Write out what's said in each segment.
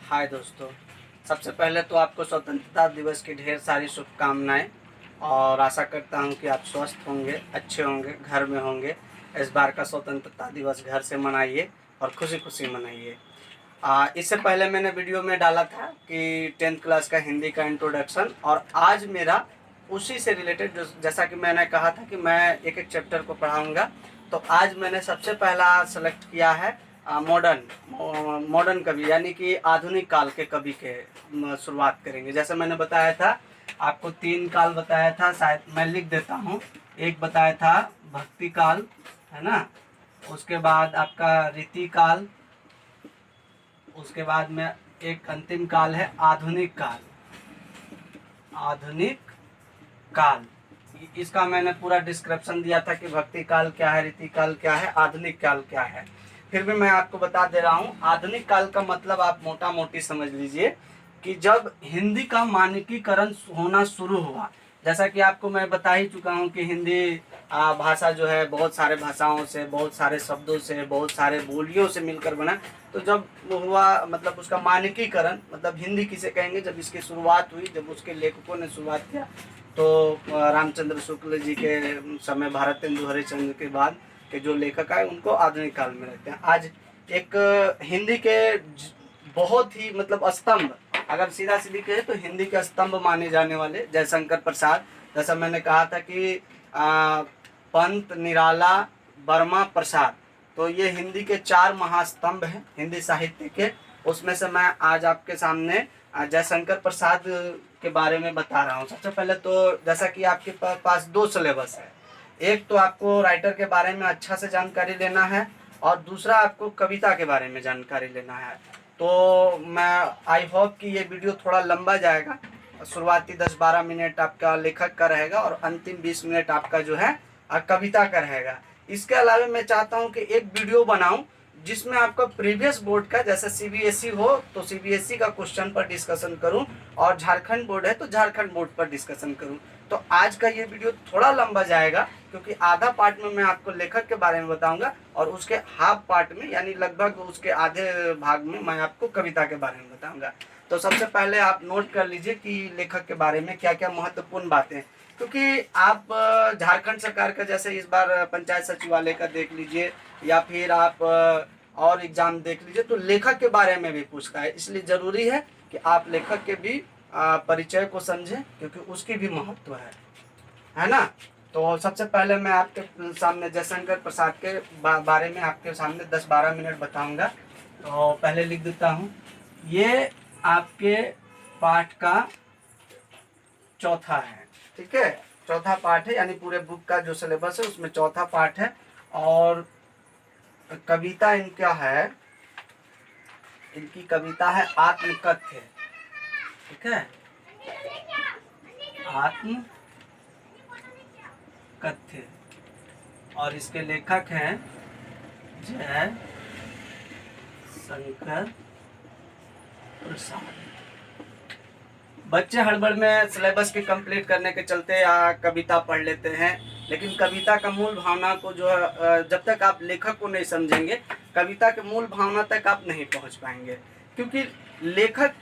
हाय दोस्तों, सबसे पहले तो आपको स्वतंत्रता दिवस की ढेर सारी शुभकामनाएं और आशा करता हूं कि आप स्वस्थ होंगे, अच्छे होंगे, घर में होंगे। इस बार का स्वतंत्रता दिवस घर से मनाइए और खुशी खुशी मनाइए। इससे पहले मैंने वीडियो में डाला था कि 10th क्लास का हिंदी का इंट्रोडक्शन, और आज मेरा उसी से रिलेटेड, जो जैसा कि मैंने कहा था कि मैं एक एक चैप्टर को पढ़ाऊँगा, तो आज मैंने सबसे पहला सेलेक्ट किया है मॉडर्न कवि, यानी कि आधुनिक काल के कवि के शुरुआत करेंगे। जैसे मैंने बताया था, आपको 3 काल बताया था, शायद मैं लिख देता हूँ। एक बताया था भक्ति काल, है ना, उसके बाद आपका रीति काल, उसके बाद में एक अंतिम काल है आधुनिक काल। आधुनिक काल, इसका मैंने पूरा डिस्क्रिप्शन दिया था कि भक्ति काल क्या है, रीति काल क्या है, आधुनिक काल क्या है। फिर भी मैं आपको बता दे रहा हूँ। आधुनिक काल का मतलब आप मोटा मोटी समझ लीजिए कि जब हिंदी का मानकीकरण होना शुरू हुआ। जैसा कि आपको मैं बता ही चुका हूँ कि हिंदी भाषा जो है बहुत सारे भाषाओं से, बहुत सारे शब्दों से, बहुत सारे बोलियों से मिलकर बना। तो जब वो हुआ, मतलब उसका मानकीकरण, मतलब हिंदी किसे कहेंगे, जब इसकी शुरुआत हुई, जब उसके लेखकों ने शुरुआत किया, तो रामचंद्र शुक्ल जी के समय, भारतेंदु हरिश्चंद्र के बाद के जो लेखक आए, उनको आधुनिक काल में रहते हैं। आज एक हिंदी के बहुत ही मतलब स्तंभ, अगर सीधा सीधी कहे तो हिंदी के स्तंभ माने जाने वाले जयशंकर प्रसाद, जैसा मैंने कहा था कि पंत, निराला, वर्मा, प्रसाद, तो ये हिंदी के 4 महास्तंभ हैं हिंदी साहित्य के। उसमें से मैं आज आपके सामने जयशंकर प्रसाद के बारे में बता रहा हूँ। सबसे पहले तो जैसा कि आपके पास 2 सिलेबस है, एक तो आपको राइटर के बारे में अच्छा से जानकारी लेना है, और दूसरा आपको कविता के बारे में जानकारी लेना है। तो मैं आई होप कि ये वीडियो थोड़ा लंबा जाएगा। शुरुआती 10-12 मिनट आपका लेखक का रहेगा और अंतिम 20 मिनट आपका जो है कविता का रहेगा। इसके अलावा मैं चाहता हूँ कि एक वीडियो बनाऊं जिसमें आपका प्रीवियस बोर्ड का, जैसे सीबीएसई हो तो सीबीएसई का क्वेश्चन पर डिस्कशन करूं, और झारखंड बोर्ड है तो झारखंड बोर्ड पर डिस्कशन करूं। तो आज का ये वीडियो थोड़ा लंबा जाएगा, क्योंकि आधा पार्ट में मैं आपको लेखक के बारे में बताऊंगा, और उसके हाफ पार्ट में, यानी लगभग उसके आधे भाग में, मैं आपको कविता के बारे में बताऊंगा। तो सबसे पहले आप नोट कर लीजिए कि लेखक के बारे में क्या क्या महत्वपूर्ण बातें, क्योंकि आप झारखंड सरकार का, जैसे इस बार पंचायत सचिवालय का देख लीजिए, या फिर आप और एग्जाम देख लीजिए, तो लेखक के बारे में भी पूछता है। इसलिए जरूरी है कि आप लेखक के भी परिचय को समझें, क्योंकि उसकी भी महत्व है ना। तो सबसे पहले मैं आपके सामने जयशंकर प्रसाद के बारे में आपके सामने 10-12 मिनट बताऊंगा। तो पहले लिख देता हूँ, ये आपके पाठ का चौथा है, ठीक है, चौथा पाठ है, यानी पूरे बुक का जो सिलेबस है उसमें चौथा पाठ है। और कविता इनका है, इनकी कविता है आत्मकथ्य, ठीक है, आत्मकथ्य, और इसके लेखक हैं जयशंकर प्रसाद। बच्चे हड़बड़ में सिलेबस के कंप्लीट करने के चलते कविता पढ़ लेते हैं, लेकिन कविता का मूल भावना को जो है, जब तक आप लेखक को नहीं समझेंगे, कविता के मूल भावना तक आप नहीं पहुंच पाएंगे। क्योंकि लेखक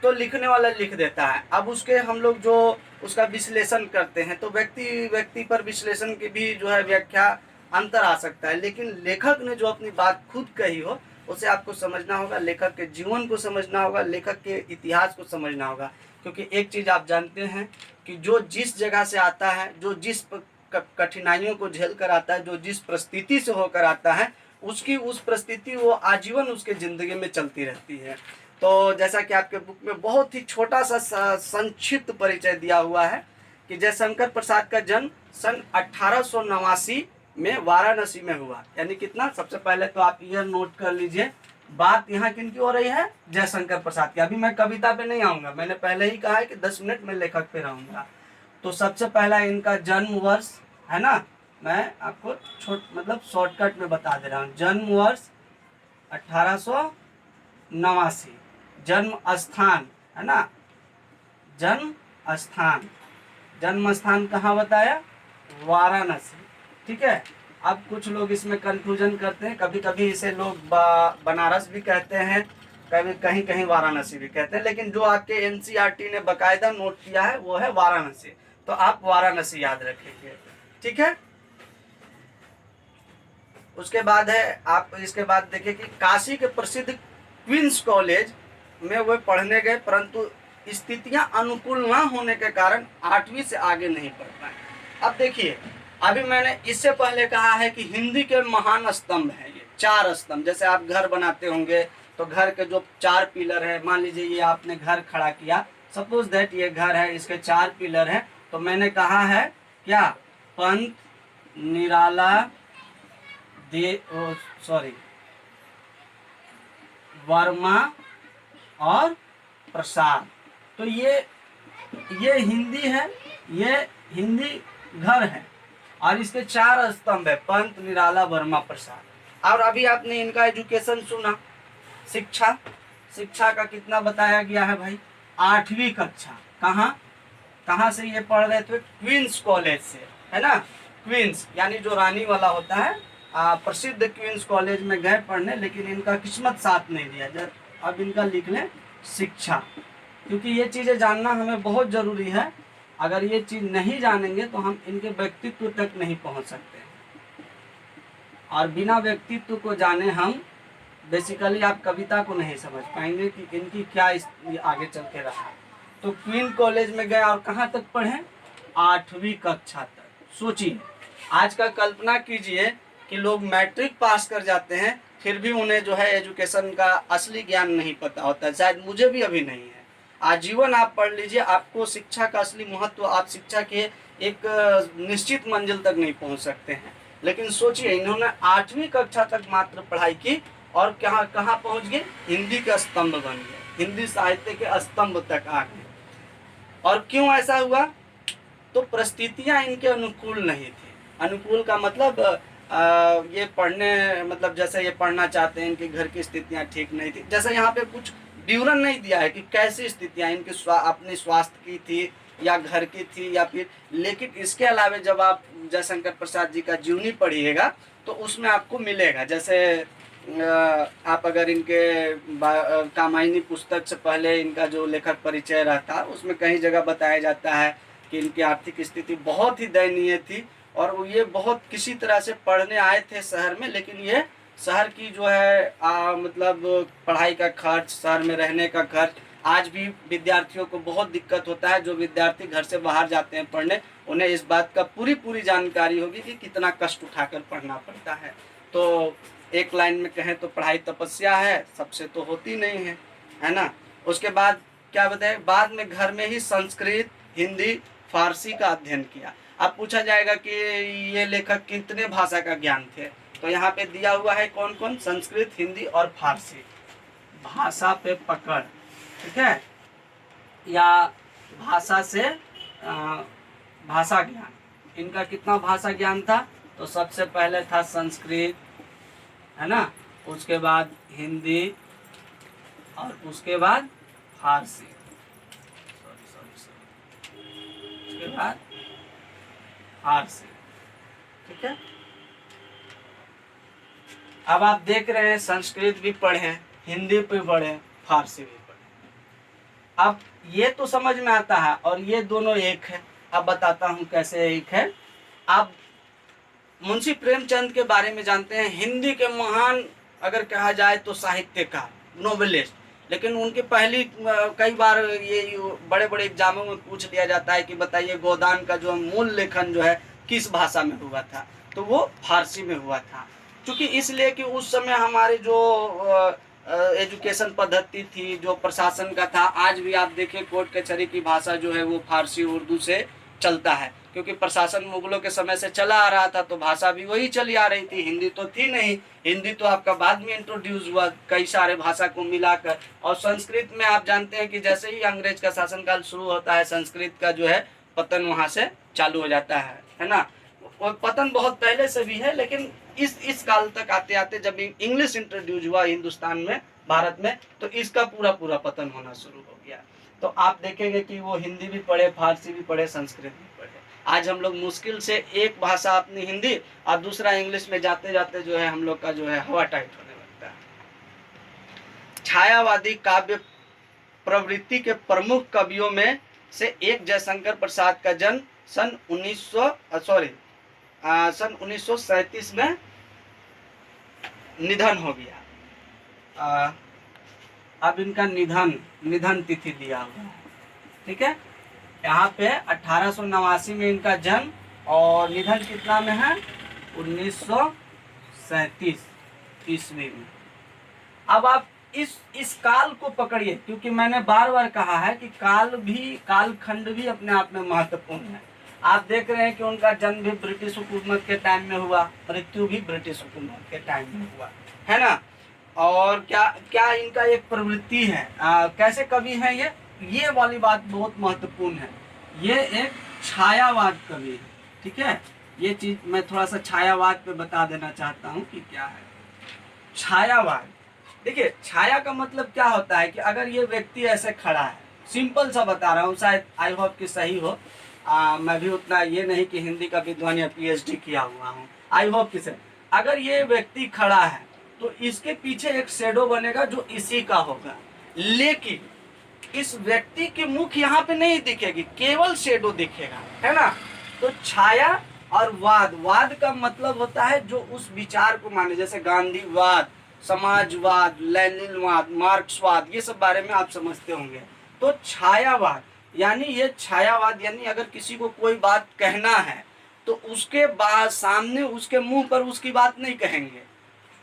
तो लिखने वाला लिख देता है, अब उसके हम लोग जो उसका विश्लेषण करते हैं, तो व्यक्ति पर विश्लेषण की भी जो है व्याख्या अंतर आ सकता है। लेकिन लेखक ने जो अपनी बात खुद कही हो, उसे आपको समझना होगा, लेखक के जीवन को समझना होगा, लेखक के इतिहास को समझना होगा। क्योंकि एक चीज़ आप जानते हैं कि जो जिस जगह से आता है, जो जिस कठिनाइयों को झेल कर आता है, जो जिस परिस्थिति से होकर आता है, उसकी उस परिस्थिति वो आजीवन उसके ज़िंदगी में चलती रहती है। तो जैसा कि आपके बुक में बहुत ही छोटा सा संक्षिप्त परिचय दिया हुआ है कि जयशंकर प्रसाद का जन्म सन 1889 में वाराणसी में हुआ। यानी कितना, सबसे पहले तो आप ईयर नोट कर लीजिए। बात यहाँ किनकी हो रही है, जयशंकर प्रसाद की। अभी मैं कविता पे नहीं आऊँगा, मैंने पहले ही कहा है कि 10 मिनट में लेखक पे रहूँगा। तो सबसे पहला इनका जन्म वर्ष है ना, मैं आपको मतलब शॉर्टकट में बता दे रहा हूँ। जन्म वर्ष 1889, जन्म स्थान है ना, जन्म स्थान कहाँ बताया, वाराणसी, ठीक है। अब कुछ लोग इसमें कंफ्यूजन करते हैं, कभी कभी इसे लोग बनारस भी कहते हैं, कभी कहीं कहीं वाराणसी भी कहते हैं, लेकिन जो आपके एनसीईआरटी ने बकायदा नोट किया है वो है वाराणसी, तो आप वाराणसी याद रखेंगे, ठीक है। उसके बाद है, आप इसके बाद देखिए कि काशी के प्रसिद्ध क्वींस कॉलेज में वो पढ़ने गए, परंतु स्थितियां अनुकूल ना होने के कारण 8वीं से आगे नहीं पढ़ पाए। अब देखिए, अभी मैंने इससे पहले कहा है कि हिंदी के महान स्तंभ हैं ये 4 स्तंभ। जैसे आप घर बनाते होंगे तो घर के जो 4 पिलर है, मान लीजिए ये आपने घर खड़ा किया, सपोज दैट ये घर है, इसके 4 पिलर हैं, तो मैंने कहा है क्या, पंत, निराला, वर्मा और प्रसाद। तो ये हिंदी है, ये हिंदी घर है और इसके 4 स्तंभ है, पंत, निराला, वर्मा, प्रसाद। और अभी आपने इनका एजुकेशन सुना, शिक्षा का कितना बताया गया है भाई, 8वीं कक्षा। कहाँ से ये पढ़ रहे थे, क्वींस कॉलेज से, है ना। क्वींस यानी जो रानी वाला होता है, प्रसिद्ध क्वींस कॉलेज में गए पढ़ने, लेकिन इनका किस्मत साथ नहीं दिया। अब इनका लिख लें शिक्षा, क्योंकि ये चीज़ें जानना हमें बहुत ज़रूरी है। अगर ये चीज़ नहीं जानेंगे तो हम इनके व्यक्तित्व तक नहीं पहुंच सकते, और बिना व्यक्तित्व को जाने हम बेसिकली आप कविता को नहीं समझ पाएंगे कि इनकी क्या आगे चल के रहा। तो क्वीन कॉलेज में गए और कहाँ तक पढ़े, 8वीं कक्षा तक। सोचिए, आज का कल्पना कीजिए कि लोग मैट्रिक पास कर जाते हैं, फिर भी उन्हें जो है एजुकेशन का असली ज्ञान नहीं पता होता। शायद मुझे भी अभी नहीं है। आजीवन आप पढ़ लीजिए, आपको शिक्षा का असली महत्व, आप शिक्षा के एक निश्चित मंजिल तक नहीं पहुंच सकते हैं। लेकिन सोचिए, इन्होंने 8वीं कक्षा तक मात्र पढ़ाई की और कहाँ पहुंच गए, हिंदी का स्तंभ बन गए, हिंदी साहित्य के स्तंभ तक आ गए। और क्यों ऐसा हुआ, तो परिस्थितियां इनके अनुकूल नहीं थी। अनुकूल का मतलब ये पढ़ने, मतलब जैसे ये पढ़ना चाहते हैं, इनके घर की स्थितियां ठीक नहीं थी। जैसे यहाँ पे कुछ विवरण नहीं दिया है कि कैसी स्थितियां इनकी अपने स्वास्थ्य की थी या घर की थी या फिर, लेकिन इसके अलावा जब आप जयशंकर प्रसाद जी का जीवनी पढ़िएगा तो उसमें आपको मिलेगा। जैसे आप अगर इनके कामायनी पुस्तक से पहले इनका जो लेखक परिचय रहता, उसमें कई जगह बताया जाता है कि इनकी आर्थिक स्थिति बहुत ही दयनीय थी और ये बहुत किसी तरह से पढ़ने आए थे शहर में, लेकिन ये शहर की जो है मतलब पढ़ाई का खर्च, शहर में रहने का खर्च, आज भी विद्यार्थियों को बहुत दिक्कत होता है। जो विद्यार्थी घर से बाहर जाते हैं पढ़ने, उन्हें इस बात का पूरी जानकारी होगी कि कितना कष्ट उठाकर पढ़ना पड़ता है। तो एक लाइन में कहें तो पढ़ाई तपस्या है, सबसे तो होती नहीं है ना। उसके बाद क्या बताए, बाद में घर में ही संस्कृत, हिंदी, फारसी का अध्ययन किया। अब पूछा जाएगा कि ये लेखक कितने भाषा का ज्ञान थे, तो यहाँ पे दिया हुआ है कौन कौन, संस्कृत, हिंदी और फारसी। भाषा पे पकड़, ठीक है, या भाषा से भाषा ज्ञान, इनका कितना भाषा ज्ञान था, तो सबसे पहले था संस्कृत, है ना, उसके बाद हिंदी और उसके बाद फारसी, उसके बाद फारसी, ठीक है। अब आप देख रहे हैं संस्कृत भी पढ़े, हिंदी भी पढ़े, फारसी भी पढ़े। अब ये तो समझ में आता है और ये दोनों एक है। अब बताता हूं कैसे एक है। आप मुंशी प्रेमचंद के बारे में जानते हैं, हिंदी के महान अगर कहा जाए तो साहित्यकार, नोवेलिस्ट। लेकिन उनकी पहली कई बार ये बड़े बड़े एग्जामों में पूछ लिया जाता है कि बताइए गोदान का जो मूल लेखन जो है किस भाषा में हुआ था, तो वो फारसी में हुआ था। क्योंकि इसलिए कि उस समय हमारे जो एजुकेशन पद्धति थी, जो प्रशासन का था, आज भी आप देखें कोर्ट कचहरी की भाषा जो है वो फारसी उर्दू से चलता है, क्योंकि प्रशासन मुगलों के समय से चला आ रहा था, तो भाषा भी वही चली आ रही थी, हिंदी तो थी नहीं। हिंदी तो आपका बाद में इंट्रोड्यूस हुआ कई सारे भाषा को मिलाकर। और संस्कृत में आप जानते हैं कि जैसे ही अंग्रेज का शासनकाल शुरू होता है, संस्कृत का जो है पतन वहां से चालू हो जाता है ना। और पतन बहुत पहले से भी है, लेकिन इस काल तक आते आते जब इंग्लिश इंट्रोड्यूस हुआ हिंदुस्तान में, भारत में, तो इसका पूरा पतन होना शुरू हो गया। तो आप देखेंगे कि वो हिंदी भी पढ़े, फारसी भी पढ़े, संस्कृत भी पढ़े। आज हम लोग मुश्किल से एक भाषा अपनी हिंदी और दूसरा इंग्लिश में जाते जाते जो है हम लोग का जो है हवा टाइट होने लगता है। छायावादी काव्य प्रवृत्ति के प्रमुख कवियों में से एक जयशंकर प्रसाद का जन्म सन 1937 में निधन हो गया। अब इनका निधन तिथि दिया हुआ है, ठीक है। यहाँ पे 1889 में इनका जन्म और निधन कितना में है, 1937 ईस्वी में। अब आप इस काल को पकड़िए, क्योंकि मैंने बार बार कहा है कि कालखंड भी अपने आप में महत्वपूर्ण है। आप देख रहे हैं कि उनका जन्म भी ब्रिटिश हुकूमत के टाइम में हुआ, मृत्यु भी ब्रिटिश हुकूमत के टाइम में हुआ, है ना। और क्या इनका एक प्रवृत्ति है, कैसे कवि है ये वाली बात बहुत महत्वपूर्ण है। ये एक छायावाद कवि है, ठीक है। ये चीज मैं थोड़ा सा छायावाद पे बता देना चाहता हूँ कि क्या है छायावाद। देखिए, छाया का मतलब क्या होता है कि अगर ये व्यक्ति ऐसे खड़ा है, सिंपल सा बता रहा हूँ, शायद आई होप कि सही हो। मैं भी उतना ये नहीं कि हिंदी का विद्वान या PhD किया हुआ हूँ, आई होप कि सही। अगर ये व्यक्ति खड़ा है तो इसके पीछे एक शेडो बनेगा जो इसी का होगा, लेकिन इस व्यक्ति की मुख यहाँ पे नहीं दिखेगी, केवल शेडो दिखेगा, है ना। तो छाया और वाद का मतलब होता है जो उस विचार को माने, जैसे गांधीवाद, समाजवाद, लेनिनवाद, मार्क्सवाद, ये सब बारे में आप समझते होंगे। तो छायावाद यानी ये छायावाद यानी अगर किसी को कोई बात कहना है तो उसके बाद सामने उसके मुंह पर उसकी बात नहीं कहेंगे,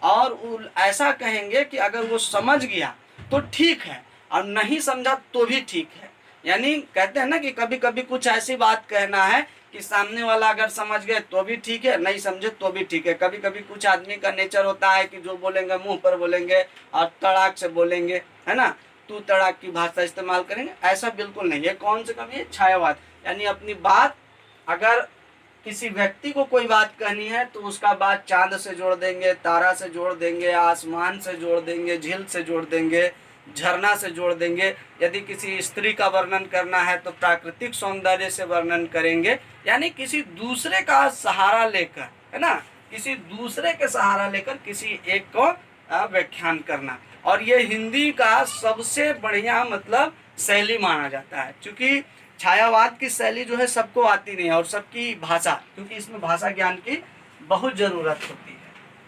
और ऐसा कहेंगे कि अगर वो समझ गया तो ठीक है और नहीं समझा तो भी ठीक है। यानी कहते हैं ना कि कभी कभी कुछ ऐसी बात कहना है कि सामने वाला अगर समझ गए तो भी ठीक है, नहीं समझे तो भी ठीक है। कभी कभी कुछ आदमी का नेचर होता है कि जो बोलेंगे मुंह पर बोलेंगे और तड़ाक से बोलेंगे, है ना, तू तड़ाक की भाषा इस्तेमाल करेंगे। ऐसा बिल्कुल नहीं है। कौन से कवि है, छायावाद, यानी अपनी बात अगर किसी व्यक्ति को कोई बात कहनी है तो उसका बात चांद से जोड़ देंगे, तारा से जोड़ देंगे, आसमान से जोड़ देंगे, झील से जोड़ देंगे, झरना से जोड़ देंगे। यदि किसी स्त्री का वर्णन करना है तो प्राकृतिक सौंदर्य से वर्णन करेंगे। यानी किसी दूसरे का सहारा लेकर, है ना, किसी दूसरे के सहारा लेकर किसी एक को व्याख्यान करना। और ये हिंदी का सबसे बढ़िया मतलब शैली माना जाता है, क्योंकि छायावाद की शैली जो है सबको आती नहीं है, और सबकी भाषा, क्योंकि इसमें भाषा ज्ञान की बहुत ज़रूरत होती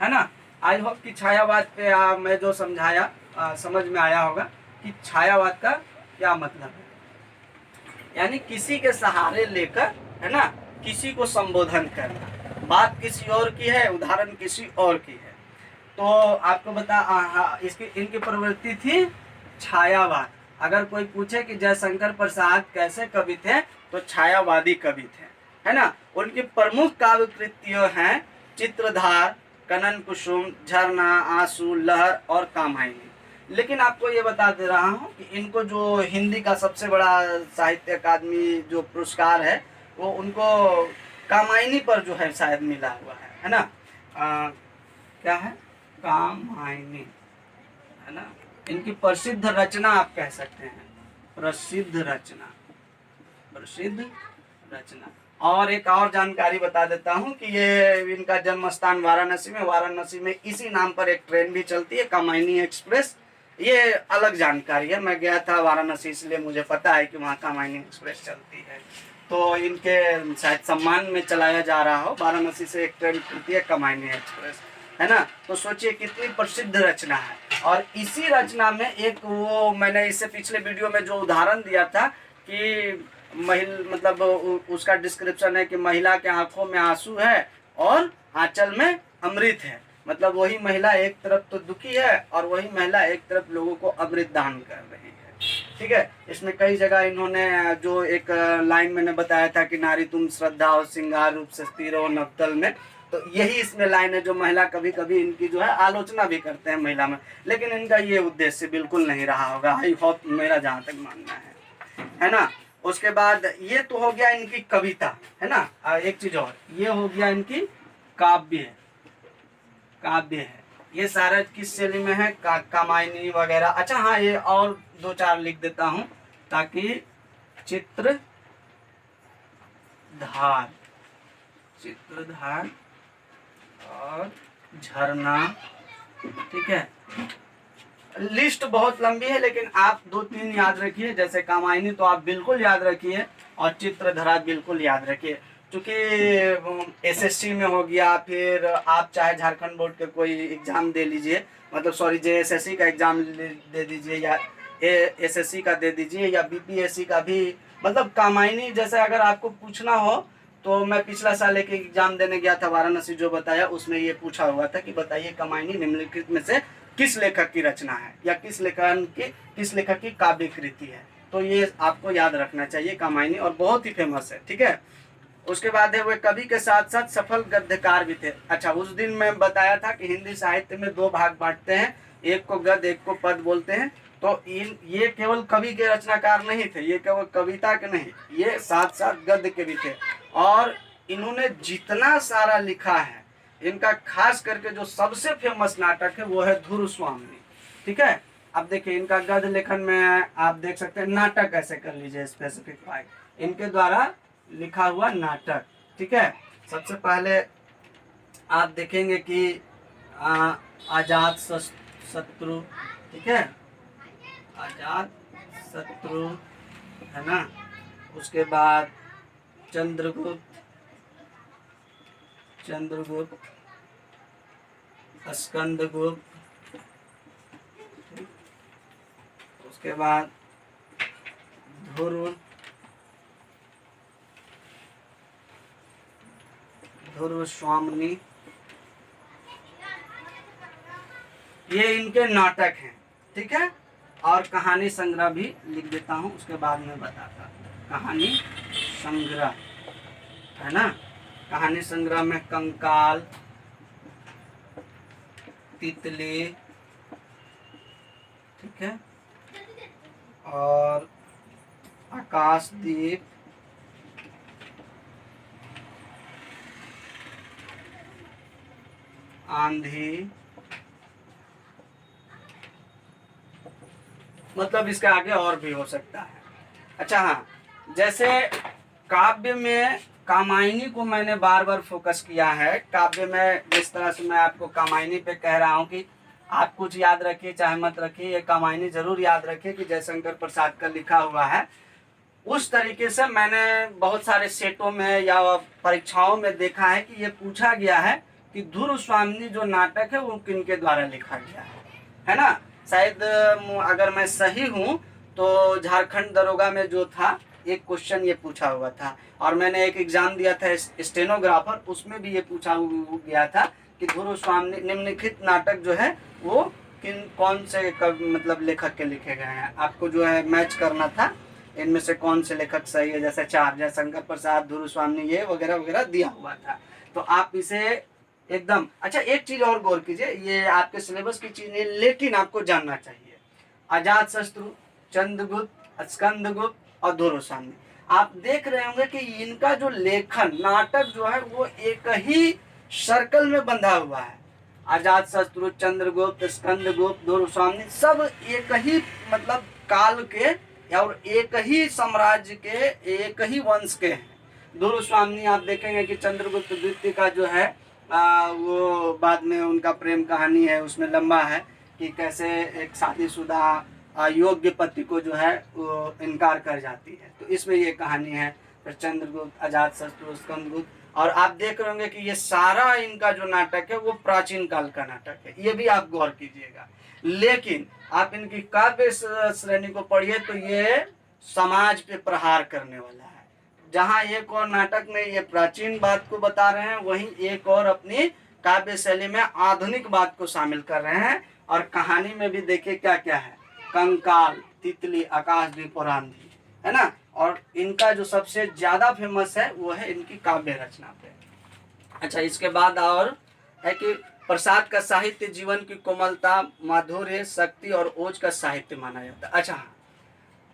है ना। आई होप कि छायावाद पे मैं जो समझाया समझ में आया होगा कि छायावाद का क्या मतलब है। यानी किसी के सहारे लेकर, है ना, किसी को संबोधन करना। बात किसी और की है, उदाहरण किसी और की है। तो आपको बता इनकी प्रवृत्ति थी छायावाद। अगर कोई पूछे कि जयशंकर प्रसाद कैसे कवि थे तो छायावादी कवि थे, है ना। उनकी प्रमुख काव्य कृतियां हैं चित्रधार, कनन कुसुम, झरना, आंसू, लहर और कामायनी। लेकिन आपको ये बता दे रहा हूँ कि इनको जो हिंदी का सबसे बड़ा साहित्य अकादमी जो पुरस्कार है वो उनको कामायनी पर जो है शायद मिला हुआ है ना। क्या है, कामायनी, है ना। इनकी प्रसिद्ध रचना आप कह सकते हैं, प्रसिद्ध रचना। और एक और जानकारी बता देता हूँ कि ये इनका जन्म स्थान वाराणसी में इसी नाम पर एक ट्रेन भी चलती है, कामायनी एक्सप्रेस। ये अलग जानकारी है, मैं गया था वाराणसी इसलिए मुझे पता है कि वहाँ कामायनी एक्सप्रेस चलती है। तो इनके शायद सम्मान में चलाया जा रहा हो, वाराणसी से एक ट्रेन चलती है कामायनी एक्सप्रेस, है ना। तो सोचिए कितनी प्रसिद्ध रचना है। और इसी रचना में एक वो मैंने इससे पिछले वीडियो में जो उदाहरण दिया था कि मतलब उसका डिस्क्रिप्शन है कि महिला के आंखों में आंसू है और आंचल में अमृत है। मतलब वही महिला एक तरफ तो दुखी है और वही महिला एक तरफ लोगों को अमृत दान कर रही है, ठीक है। इसमें कई जगह इन्होंने जो एक लाइन मैंने बताया था कि नारी तुम श्रद्धा और श्रृंगार रूप से स्थिर हो नवतल में, तो यही इसमें लाइन है जो महिला कभी कभी इनकी जो है आलोचना भी करते हैं महिला में, लेकिन इनका ये उद्देश्य बिल्कुल नहीं रहा होगा, आई होप, मेरा जहाँ तक मानना है ना। उसके बाद ये तो हो गया इनकी कविता, है ना। एक चीज और, ये हो गया इनकी काव्य है। ये सारा किस शैली में है, कामायनी वगैरह। अच्छा हाँ, ये और दो चार लिख देता हूँ ताकि चित्रधार और झरना, ठीक है, लिस्ट बहुत लंबी है, लेकिन आप 2-3 याद रखिए। जैसे कामायनी तो आप बिल्कुल याद रखिए, और चित्रधरा बिल्कुल याद रखिए। क्योंकि एसएससी में हो गया, फिर आप चाहे झारखंड बोर्ड के कोई एग्जाम दे लीजिए, मतलब सॉरी जेएसएससी का एग्जाम दे दीजिए, या एसएससी का दे दीजिए, या बीपीएससी का भी, मतलब कामायनी जैसे अगर आपको पूछना हो, तो मैं पिछला साल एक एग्जाम देने गया था वाराणसी, जो बताया उसमें ये पूछा हुआ था कि बताइए कामायनी निम्नलिखित में से किस लेखक की रचना है, या किस लेखक की काव्य कृति है। तो ये आपको याद रखना चाहिए कामायनी, और बहुत ही फेमस है, ठीक है। उसके बाद है वे कवि के साथ साथ सफल गद्यकार भी थे। अच्छा, उस दिन मैं बताया था कि हिंदी साहित्य में 2 भाग बांटते हैं, एक को गद्य एक को पद बोलते हैं। तो ये केवल कवि के रचनाकार नहीं थे, ये केवल कविता के नहीं, ये साथ साथ गद्य के भी थे। और इन्होंने जितना सारा लिखा है, इनका खास करके जो सबसे फेमस नाटक है वो है धुर स्वामिनी, ठीक है। अब देखिए इनका गद्य लेखन में आप देख सकते हैं, नाटक ऐसे कर लीजिए स्पेसिफिक पॉइंट, इनके द्वारा लिखा हुआ नाटक, ठीक है। सबसे पहले आप देखेंगे कि आजाद शत्रु, ठीक है, आजाद शत्रु है ना। उसके बाद चंद्रगुप्त, स्कंदगुप्त, उसके बाद ध्रुव स्वामिनी, ये इनके नाटक हैं, ठीक है। और कहानी संग्रह भी लिख देता हूँ, उसके बाद में बताता। कहानी संग्रह है ना, कहानी संग्रह में कंकाल, तितली, ठीक है, और आकाशदीप, आंधी, मतलब इसके आगे और भी हो सकता है। अच्छा हाँ, जैसे काव्य में कामायनी को मैंने बार बार फोकस किया है। काव्य में जिस तरह से मैं आपको कामायनी पे कह रहा हूँ कि आप कुछ याद रखिए चाहे मत रखिए, ये कामायनी जरूर याद रखिए कि जयशंकर प्रसाद का लिखा हुआ है। उस तरीके से मैंने बहुत सारे सेटों में या परीक्षाओं में देखा है कि ये पूछा गया है कि ध्रुव स्वामिनी जो नाटक है वो किनके द्वारा लिखा गया है ना। शायद अगर मैं सही हूँ तो झारखंड दरोगा में जो था एक क्वेश्चन ये पूछा हुआ था, और मैंने एक एग्जाम दिया था स्टेनोग्राफर, उसमें भी ये पूछा गया था कि ध्रुव स्वामिनी निम्नलिखित नाटक जो है वो कौन से मतलब लेखक के लिखे गए हैं। आपको जो है मैच करना था इनमें से कौन से लेखक सही है, जैसे 4 जयशंकर प्रसाद, ध्रुव स्वामिनी, ये वगैरह वगैरह दिया हुआ था। तो आप इसे एकदम, अच्छा एक चीज और गौर कीजिए, ये आपके सिलेबस की चीज नहीं लेकिन आपको जानना चाहिए। अजात शत्रु, चंद्रगुप्त, स्कंदगुप्त और ध्रुव स्वामिनी, आप देख रहे होंगे कि इनका जो लेखन नाटक जो है वो एक ही सर्कल में बंधा हुआ है। अजात शत्रु, चंद्रगुप्त, स्कंदगुप्त, ध्रुव स्वामिनी सब एक ही मतलब काल के और एक ही साम्राज्य के, एक ही वंश के हैं। ध्रुव स्वामिनी आप देखेंगे कि चंद्रगुप्त द्वितीय का जो है वो बाद में उनका प्रेम कहानी है, उसमें लंबा है कि कैसे एक शादीशुदा योग्य पति को जो है वो इनकार कर जाती है, तो इसमें ये कहानी है। फिर चंद्रगुप्त, अजातशत्रु, स्कंदगुप्त, और आप देख रहे होंगे कि ये सारा इनका जो नाटक है वो प्राचीन काल का नाटक है, ये भी आप गौर कीजिएगा। लेकिन आप इनकी काव्य श्रेणी को पढ़िए तो ये समाज पे प्रहार करने वाला है। जहाँ एक और नाटक में ये प्राचीन बात को बता रहे हैं, वहीं एक और अपनी काव्य शैली में आधुनिक बात को शामिल कर रहे हैं। और कहानी में भी देखिए क्या क्या है, कंकाल, तितली, आकाशदीप और आंधी, है ना। और इनका जो सबसे ज्यादा फेमस है वो है इनकी काव्य रचना पे। अच्छा, इसके बाद और है कि प्रसाद का साहित्य जीवन की कोमलता, माधुर्य, शक्ति और ओज का साहित्य माना जाता है। अच्छा,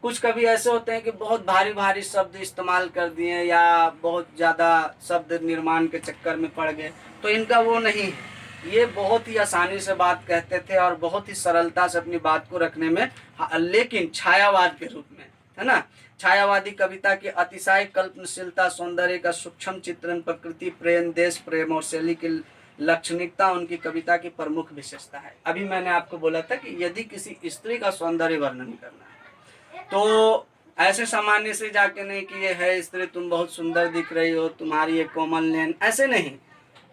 कुछ कभी ऐसे होते हैं कि बहुत भारी भारी शब्द इस्तेमाल कर दिए या बहुत ज़्यादा शब्द निर्माण के चक्कर में पड़ गए, तो इनका वो नहीं है। ये बहुत ही आसानी से बात कहते थे और बहुत ही सरलता से अपनी बात को रखने में, लेकिन छायावाद के रूप में, है ना। छायावादी कविता की अतिशय कल्पनाशीलता, सौंदर्य का सूक्ष्म चित्रण, प्रकृति प्रेम, देश प्रेम और शैली की लाक्षणिकता उनकी कविता की प्रमुख विशेषता है। अभी मैंने आपको बोला था कि यदि किसी स्त्री का सौंदर्य वर्णन करना है तो ऐसे सामान्य से जाके नहीं कि ये है स्त्री, तुम बहुत सुंदर दिख रही हो, तुम्हारी ये कोमल नयन, ऐसे नहीं।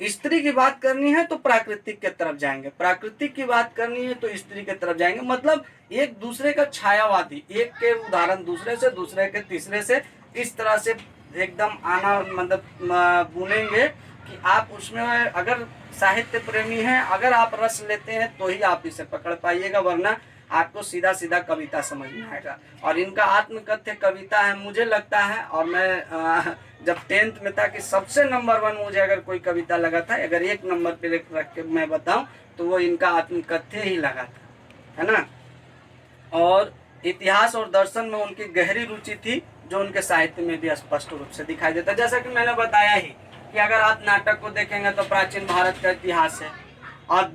स्त्री की बात करनी है तो प्राकृतिक के तरफ जाएंगे, प्राकृतिक की बात करनी है तो स्त्री के तरफ जाएंगे। मतलब एक दूसरे का छायावादी, एक के उदाहरण दूसरे से, दूसरे के तीसरे से, इस तरह से एकदम आना मतलब बुनेंगे कि आप उसमें अगर साहित्य प्रेमी हैं, अगर आप रस लेते हैं तो ही आप इसे पकड़ पाइएगा, वरना आपको सीधा सीधा कविता समझ में आएगा। और इनका आत्मकथ्य कविता है, मुझे लगता है, और मैं जब 10th में था कि सबसे नंबर 1 मुझे अगर कोई कविता लगा था, अगर 1 नंबर पे रख के मैं बताऊं तो वो इनका आत्मकथ्य ही लगा था, है ना। और इतिहास और दर्शन में उनकी गहरी रुचि थी, जो उनके साहित्य में भी स्पष्ट रूप से दिखाई देता है। जैसा कि मैंने बताया ही कि अगर आप नाटक को देखेंगे तो प्राचीन भारत का इतिहास है। और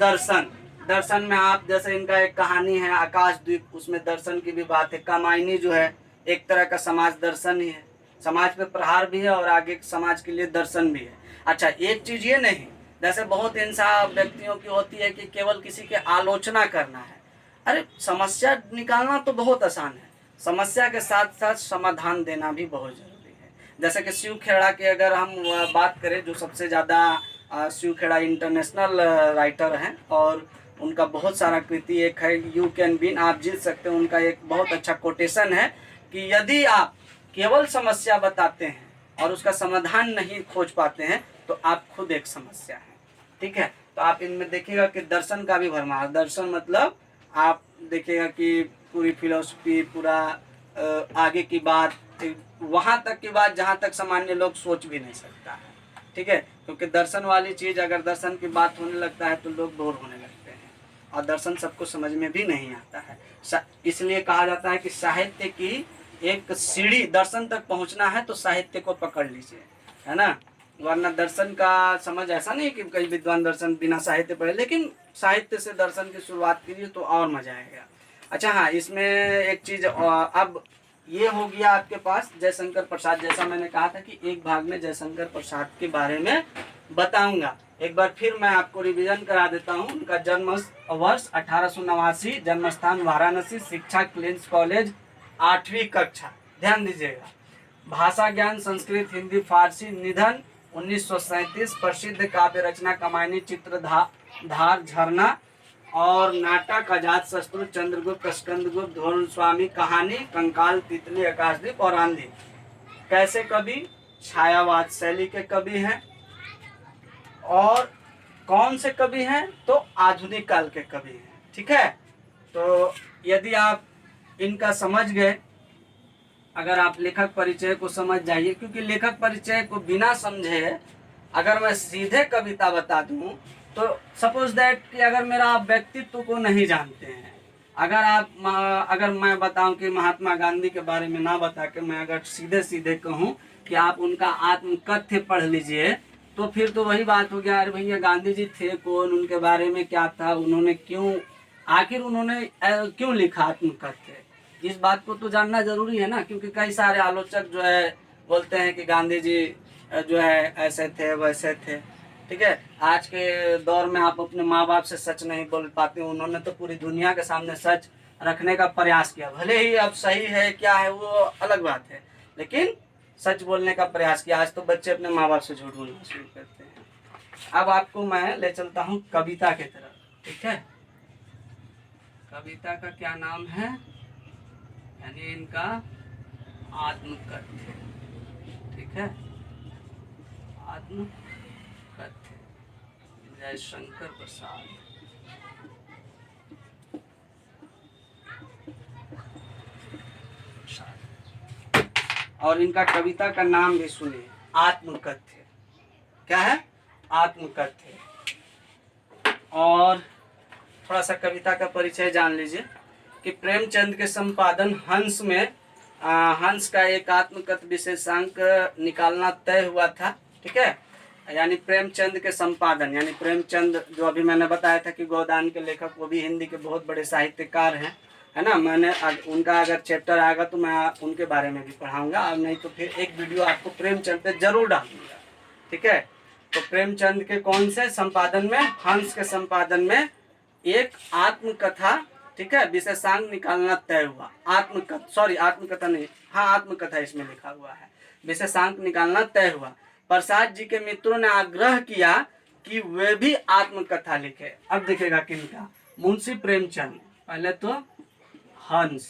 दर्शन में आप जैसे इनका एक कहानी है आकाशद्वीप, उसमें दर्शन की भी बात है। कामायनी जो है एक तरह का समाज दर्शन ही है, समाज पे प्रहार भी है और आगे समाज के लिए दर्शन भी है। अच्छा, एक चीज ये नहीं, जैसे बहुत इंसान व्यक्तियों की होती है कि केवल किसी के आलोचना करना है। अरे समस्या निकालना तो बहुत आसान है, समस्या के साथ साथ समाधान देना भी बहुत जरूरी है। जैसे कि शिव खेड़ा की अगर हम बात करें, जो सबसे ज़्यादा शिव खेड़ा इंटरनेशनल राइटर हैं और उनका बहुत सारा कृति, एक है यू कैन विन, आप जीत सकते हैं, उनका एक बहुत अच्छा कोटेशन है कि यदि आप केवल समस्या बताते हैं और उसका समाधान नहीं खोज पाते हैं तो आप खुद एक समस्या है। ठीक है, तो आप इनमें देखिएगा कि दर्शन का भी भरमार, दर्शन मतलब आप देखिएगा कि पूरी फिलोसफी, पूरा आगे की बात, वहाँ तक की बात जहाँ तक सामान्य लोग सोच भी नहीं सकता है। ठीक है, क्योंकि दर्शन वाली चीज़, अगर दर्शन की बात होने लगता है तो लोग बोर होने लगते हैं और दर्शन सबको समझ में भी नहीं आता है। इसलिए कहा जाता है कि साहित्य की एक सीढ़ी, दर्शन तक पहुँचना है तो साहित्य को पकड़ लीजिए, है ना। वरना दर्शन का समझ ऐसा नहीं कि कई विद्वान दर्शन बिना साहित्य पढ़े, लेकिन साहित्य से दर्शन की शुरुआत कीजिए तो और मजा आएगा। अच्छा हाँ, इसमें एक चीज अब ये हो गया आपके पास जयशंकर प्रसाद। जैसा मैंने कहा था कि एक भाग में जयशंकर प्रसाद के बारे में बताऊंगा, एक बार फिर मैं आपको रिवीजन करा देता हूँ। उनका जन्म वर्ष 1889, जन्म स्थान वाराणसी, शिक्षा क्वींस कॉलेज, 8वीं कक्षा, ध्यान दीजिएगा। भाषा ज्ञान संस्कृत हिंदी फारसी, निधन 1937, प्रसिद्ध काव्य रचना कमायनी, चित्रधार, झरना और नाटक अजात शत्रु, चंद्रगुप्त, स्कंदगुप्त, धोरण स्वामी, कहानी कंकाल, तितली, आकाशदीप और आंधी। कैसे कवि? छायावाद शैली के कवि हैं। और कौन से कवि हैं? तो आधुनिक काल के कवि हैं। ठीक है, तो यदि आप इनका समझ गए, अगर आप लेखक परिचय को समझ जाइए, क्योंकि लेखक परिचय को बिना समझे अगर मैं सीधे कविता बता दूं तो सपोज दैट कि अगर मेरा आप व्यक्तित्व को नहीं जानते हैं, अगर मैं बताऊं कि महात्मा गांधी के बारे में ना बता के मैं अगर सीधे सीधे कहूं कि आप उनका आत्मकथ्य पढ़ लीजिए, तो फिर तो वही बात हो गया, अरे भैया गांधी जी थे कौन, उनके बारे में क्या था, उन्होंने क्यों, आखिर उन्होंने क्यों लिखा आत्मकथ्य, इस बात को तो जानना जरूरी है ना। क्योंकि कई सारे आलोचक जो है बोलते हैं कि गांधी जी जो है ऐसे थे वैसे थे। ठीक है, आज के दौर में आप अपने माँ बाप से सच नहीं बोल पाते, उन्होंने तो पूरी दुनिया के सामने सच रखने का प्रयास किया, भले ही अब सही है क्या है वो अलग बात है, लेकिन सच बोलने का प्रयास किया। आज तो बच्चे अपने माँ बाप से झूठ बोलना शुरू करते हैं। अब आपको मैं ले चलता हूँ कविता की तरफ। ठीक है, कविता का क्या नाम है, यानी इनका आत्मकथ्य। ठीक है, आत्मकथ्य, जयशंकर प्रसाद। और इनका कविता का नाम भी सुनिए, आत्मकथ्य। क्या है? आत्मकथ्य। और थोड़ा सा कविता का परिचय जान लीजिए कि प्रेमचंद के संपादन हंस में हंस का एक आत्मकथ्य विशेषांक निकालना तय हुआ था। ठीक है, यानी प्रेमचंद के संपादन, यानी प्रेमचंद जो अभी मैंने बताया था कि गोदान के लेखक, वो भी हिंदी के बहुत बड़े साहित्यकार हैं, है ना। मैंने उनका अगर चैप्टर आएगा तो मैं उनके बारे में भी पढ़ाऊंगा, और नहीं तो फिर एक वीडियो आपको प्रेमचंद पे जरूर डालूंगा। ठीक है, तो प्रेमचंद के कौन से संपादन में, हंस के संपादन में एक आत्मकथा, ठीक है, विशेषांक निकालना तय हुआ। आत्मकथा नहीं, हाँ आत्मकथा इसमें लिखा हुआ है, विशेषांक निकालना तय हुआ। प्रसाद जी के मित्रों ने आग्रह किया कि वे भी आत्मकथा लिखे। अब देखिएगा किनका, मुंशी प्रेमचंद, पहले तो हंस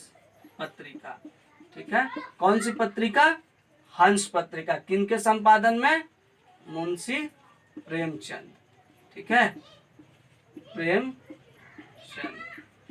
पत्रिका, ठीक है, कौन सी पत्रिका, हंस पत्रिका, किनके संपादन में, मुंशी प्रेमचंद, ठीक है, प्रेमचंद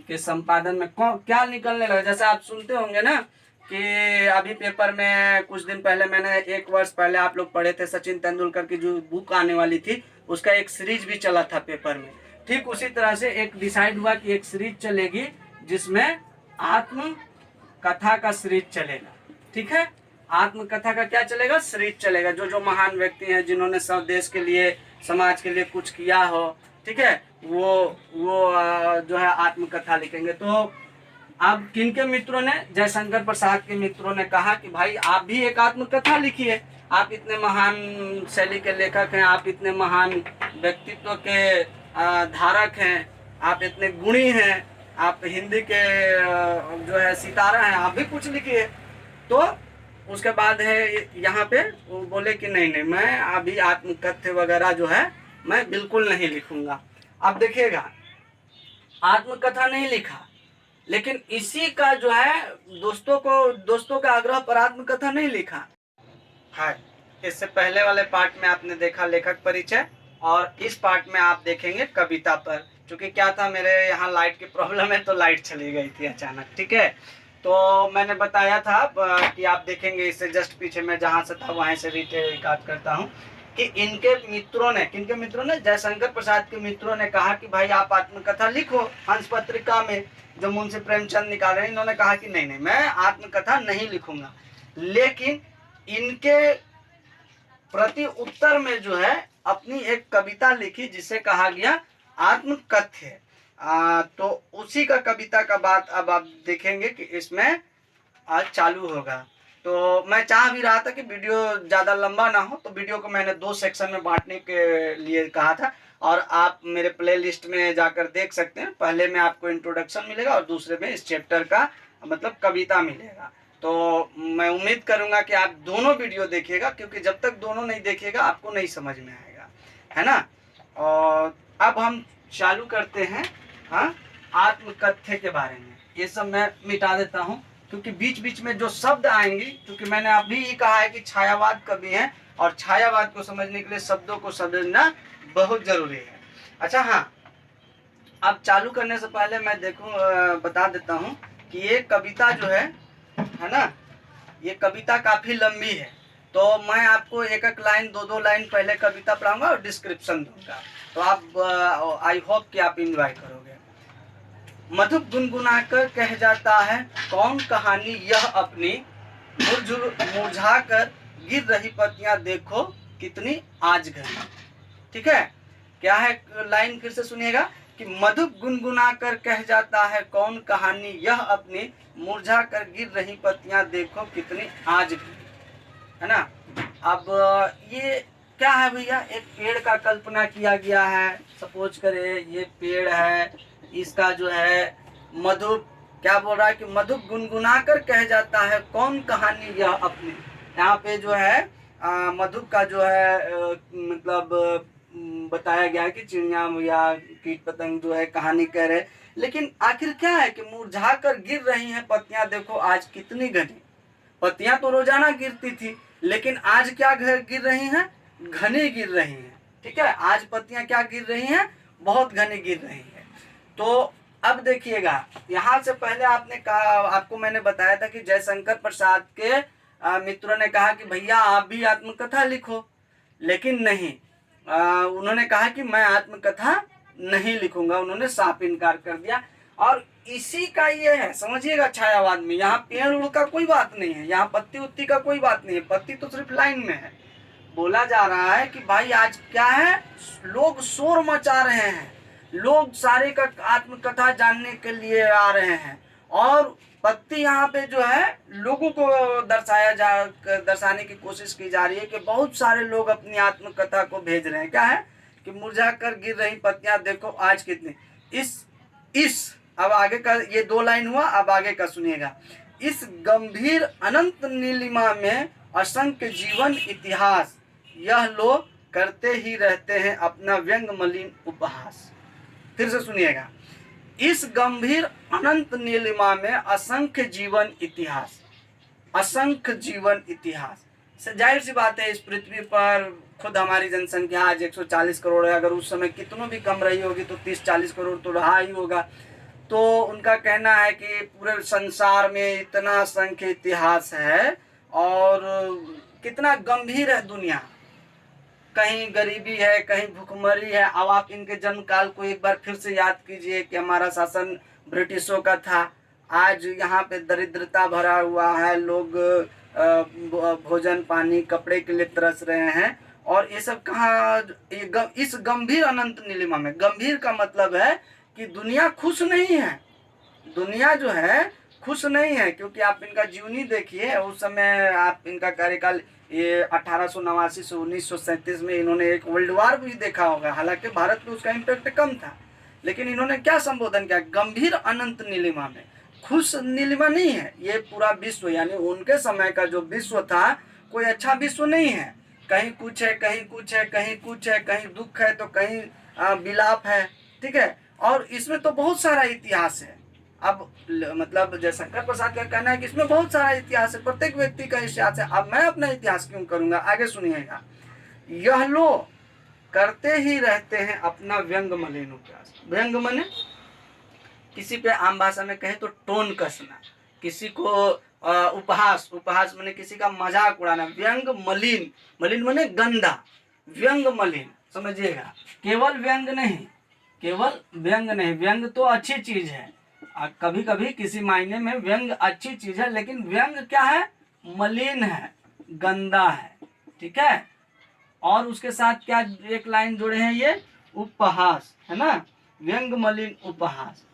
के संपादन में क्या निकलने लगा। जैसे आप सुनते होंगे ना कि अभी पेपर में कुछ दिन पहले, मैंने 1 वर्ष पहले आप लोग पढ़े थे, सचिन तेंदुलकर की जो बुक आने वाली थी उसका एक सीरीज भी चला था पेपर में। ठीक उसी तरह से एक डिसाइड हुआ कि एक सीरीज चलेगी जिसमें आत्मकथा का सीरीज चलेगा, ठीक है, आत्मकथा का क्या चलेगा, सीरीज चलेगा। जो जो महान व्यक्ति हैं जिन्होंने सब देश के लिए, समाज के लिए कुछ किया हो, ठीक है, वो जो है आत्मकथा लिखेंगे। तो अब किनके मित्रों ने, जयशंकर प्रसाद के मित्रों ने कहा कि भाई आप भी एक आत्मकथा लिखिए, आप इतने महान शैली के लेखक हैं, आप इतने महान व्यक्तित्व के धारक हैं, आप इतने गुणी हैं, आप हिंदी के जो है सितारा हैं, आप भी कुछ लिखिए। तो उसके बाद है यहाँ पे वो बोले कि नहीं, मैं अभी आत्मकथ्य वगैरह जो है मैं बिल्कुल नहीं लिखूंगा। अब देखिएगा, आत्मकथा नहीं लिखा, लेकिन इसी का जो है दोस्तों का आग्रह पर आत्मकथा नहीं लिखा है। इससे पहले वाले पार्ट में आपने देखा लेखक परिचय, और इस पार्ट में आप देखेंगे कविता पर। क्योंकि क्या था, मेरे यहाँ लाइट की प्रॉब्लम है तो लाइट चली गई थी अचानक, ठीक है। तो मैंने बताया था कि आप देखेंगे इससे जस्ट पीछे मैं जहाँ से था वहीं से रिकॉर्ड करता हूँ कि इनके मित्रों ने, किनके मित्रों ने, जयशंकर प्रसाद के मित्रों ने कहा कि भाई आप आत्मकथा लिखो हंस पत्रिका में, जो मुंशी प्रेमचंद निकाल रहे हैं। इन्होंने कहा कि नहीं मैं आत्मकथा नहीं लिखूंगा, लेकिन इनके प्रति उत्तर में जो है अपनी एक कविता लिखी जिसे कहा गया आत्मकथ्य। तो उसी का कविता का बात अब आप देखेंगे कि इसमें आज चालू होगा। तो मैं चाह भी रहा था कि वीडियो ज़्यादा लंबा ना हो, तो वीडियो को मैंने 2 सेक्शन में बांटने के लिए कहा था, और आप मेरे प्ले लिस्ट में जाकर देख सकते हैं। पहले में आपको इंट्रोडक्शन मिलेगा और दूसरे में इस चैप्टर का मतलब कविता मिलेगा। तो मैं उम्मीद करूंगा कि आप दोनों वीडियो देखिएगा, क्योंकि जब तक दोनों नहीं देखिएगा आपको नहीं समझ में आएगा, है ना। और अब हम चालू करते हैं हाँ आत्मकथ्य के बारे में। ये सब मैं मिटा देता हूँ क्योंकि बीच बीच में जो शब्द आएंगे, क्योंकि मैंने अभी ही कहा है कि छायावाद कवि है और छायावाद को समझने के लिए शब्दों को समझना बहुत जरूरी है। अच्छा हाँ, अब चालू करने से पहले मैं बता देता हूँ कि ये कविता जो है ना, ये कविता काफी लंबी है, तो मैं आपको एक एक लाइन 2-2 लाइन पहले कविता पढ़ाऊंगा और डिस्क्रिप्शन दूंगा, तो आप आई होप कि आप इंजॉय करोगे। मधु गुनगुनाकर कह जाता है कौन कहानी यह अपनी, मुरझा कर गिर रही पत्तियां देखो कितनी आज घनी। ठीक है, क्या है लाइन फिर से सुनिएगा कि मधु गुनगुनाकर कह जाता है कौन कहानी यह अपनी, मुरझा कर गिर रही पत्तियां देखो कितनी आज घनी, है ना। अब ये क्या है भैया, एक पेड़ का कल्पना किया गया है। सपोज करे ये पेड़ है, इसका जो है मधु क्या बोल रहा है कि मधु गुनगुनाकर कह जाता है कौन कहानी यह अपनी। यहाँ पे जो है मधु का जो है मतलब बताया गया है कि चिड़िया या कीट पतंग जो है कहानी कह रहे, लेकिन आखिर क्या है कि मुरझा कर गिर रही हैं पत्तियां देखो आज कितनी घनी। पत्तियां तो रोजाना गिरती थी, लेकिन आज क्या गिर रही हैं, घनी गिर रही हैं। ठीक है, आज पत्तियां क्या गिर रही हैं, बहुत घनी गिर रही हैं। तो अब देखिएगा, यहाँ से पहले आपने कहा, आपको मैंने बताया था कि जयशंकर प्रसाद के मित्रों ने कहा कि भैया आप भी आत्मकथा लिखो, लेकिन नहीं, उन्होंने कहा कि मैं आत्मकथा नहीं लिखूंगा, उन्होंने साफ इनकार कर दिया। और इसी का ये है, समझिएगा, छायावाद में यहाँ पेड़ उड़ का कोई बात नहीं है, यहाँ पत्ती उत्ती का कोई बात नहीं है, पत्ती तो सिर्फ लाइन में है। बोला जा रहा है कि भाई आज क्या है, लोग शोर मचा रहे हैं, लोग सारे का आत्मकथा जानने के लिए आ रहे हैं, और पत्ती यहाँ पे जो है लोगों को दर्शाने की कोशिश की जा रही है कि बहुत सारे लोग अपनी आत्मकथा को भेज रहे हैं। क्या है कि मुरझाकर गिर रही पत्तियां देखो आज कितनी। इस अब आगे का ये 2 लाइन हुआ, अब आगे का सुनिएगा। इस गंभीर अनंत नीलिमा में असंख्य जीवन इतिहास, यह लोग करते ही रहते हैं अपना व्यंग मलिन उपहास। फिर से सुनिएगा। इस गंभीर अनंत नीलिमा में असंख्य जीवन इतिहास, असंख्य जीवन इतिहास। जाहिर सी बात है, इस पृथ्वी पर खुद हमारी जनसंख्या आज 140 करोड़ है। अगर उस समय कितनों भी कम रही होगी तो 30-40 करोड़ तो रहा ही होगा। तो उनका कहना है कि पूरे संसार में इतना असंख्य इतिहास है और कितना गंभीर है दुनिया। कहीं गरीबी है, कहीं भूखमरी है। अब आप इनके जन्म काल को एक बार फिर से याद कीजिए कि हमारा शासन ब्रिटिशों का था। आज यहाँ पे दरिद्रता भरा हुआ है, लोग भोजन पानी कपड़े के लिए तरस रहे हैं। और ये सब कहाँ, इस गंभीर अनंत नीलिमा में, गंभीर का मतलब है कि दुनिया खुश नहीं है। दुनिया जो है खुश नहीं है, क्योंकि आप इनका जीवनी देखिए। उस समय आप इनका कार्यकाल ये 1889 से 1937 में इन्होंने एक वर्ल्ड वार भी देखा होगा। हालांकि भारत में उसका इम्पैक्ट कम था, लेकिन इन्होंने क्या संबोधन किया, गंभीर अनंत नीलिमा में। खुश नीलिमा नहीं है ये पूरा विश्व, यानी उनके समय का जो विश्व था कोई अच्छा विश्व नहीं है। कहीं कुछ है, कहीं कुछ है, कहीं कुछ है, कहीं दुख है तो कहीं विलाप है। ठीक है, और इसमें तो बहुत सारा इतिहास है। अब मतलब जयशंकर प्रसाद का कहना है कि इसमें बहुत सारा इतिहास है, प्रत्येक व्यक्ति का इतिहास है। अब मैं अपना इतिहास क्यों करूंगा, आगे सुनिएगा। यह लोग करते ही रहते हैं अपना व्यंग मलिन उपहास। व्यंग मने किसी पे आम भाषा में कहे तो टोन कसना, किसी को उपहास, उपहास मने किसी का मजाक उड़ाना। व्यंग मलिन, मलिन मने गंदा, व्यंग मलिन, समझिएगा। केवल व्यंग नहीं, केवल व्यंग नहीं, व्यंग तो अच्छी चीज है। कभी कभी किसी मायने में व्यंग अच्छी चीज है, लेकिन व्यंग क्या है, मलिन है, गंदा है। ठीक है, और उसके साथ क्या एक लाइन जोड़े हैं, ये उपहास है ना, व्यंग मलिन उपहास।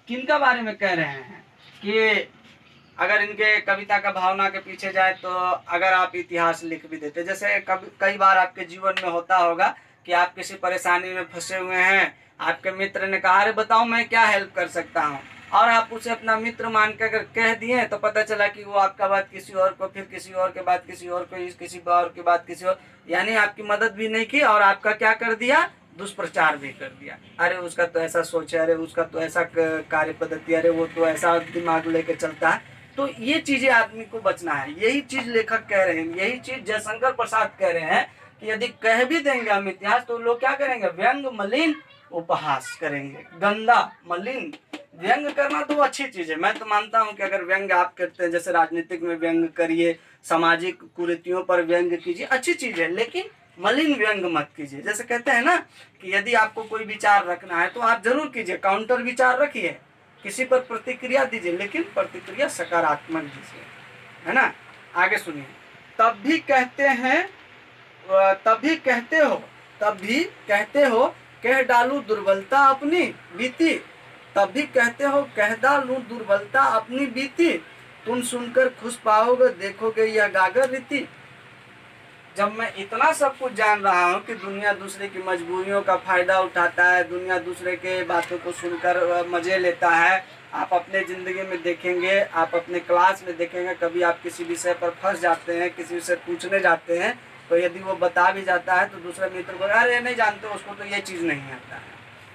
किनका बारे में कह रहे हैं कि अगर इनके कविता का भावना के पीछे जाए तो अगर आप इतिहास लिख भी देते, जैसे कई बार आपके जीवन में होता होगा कि आप किसी परेशानी में फंसे हुए हैं, आपके मित्र ने कहा अरे बताओ मैं क्या हेल्प कर सकता हूँ, और आप उसे अपना मित्र मान के अगर कह दिए तो पता चला कि वो आपका बात किसी और को, फिर किसी और के बाद किसी और को, किसी और के बाद किसी और, यानी आपकी मदद भी नहीं की और आपका क्या कर दिया, दुष्प्रचार भी कर दिया। अरे उसका तो ऐसा सोच है, अरे उसका तो ऐसा कार्य पद्धति, अरे वो तो ऐसा दिमाग लेके चलता है। तो ये चीजें आदमी को बचना है। यही चीज लेखक कह रहे हैं, यही चीज जयशंकर प्रसाद कह रहे हैं कि यदि कह भी देंगे हम इतिहास तो लोग क्या करेंगे, व्यंग मलिन उपहास करेंगे। गंदा मलिन व्यंग करना तो अच्छी चीज है। मैं तो मानता हूं कि अगर व्यंग आप करते हैं, जैसे राजनीतिक में व्यंग करिए, सामाजिक कुरीतियों पर व्यंग कीजिए, अच्छी चीज है, लेकिन मलिन व्यंग मत कीजिए। जैसे कहते हैं ना कि यदि आपको कोई विचार रखना है तो आप जरूर कीजिए, काउंटर विचार रखिए, किसी पर प्रतिक्रिया दीजिए, लेकिन प्रतिक्रिया सकारात्मक दीजिए, है ना। आगे सुनिए। तब भी कहते हैं, तब भी कहते हो कह डालू दुर्बलता अपनी बीती, तब भी कहते हो कह डालू दुर्बलता अपनी बीती, तुम सुनकर खुश पाओगे देखोगे यह गागर रीति। जब मैं इतना सब कुछ जान रहा हूँ कि दुनिया दूसरे की मजबूरियों का फायदा उठाता है, दुनिया दूसरे के बातों को सुनकर मजे लेता है। आप अपने ज़िंदगी में देखेंगे, आप अपने क्लास में देखेंगे, कभी आप किसी विषय पर फंस जाते हैं, किसी से पूछने जाते हैं, तो यदि वो बता भी जाता है तो दूसरे मित्र को अरे नहीं जानते, उसको तो ये चीज़ नहीं आता है,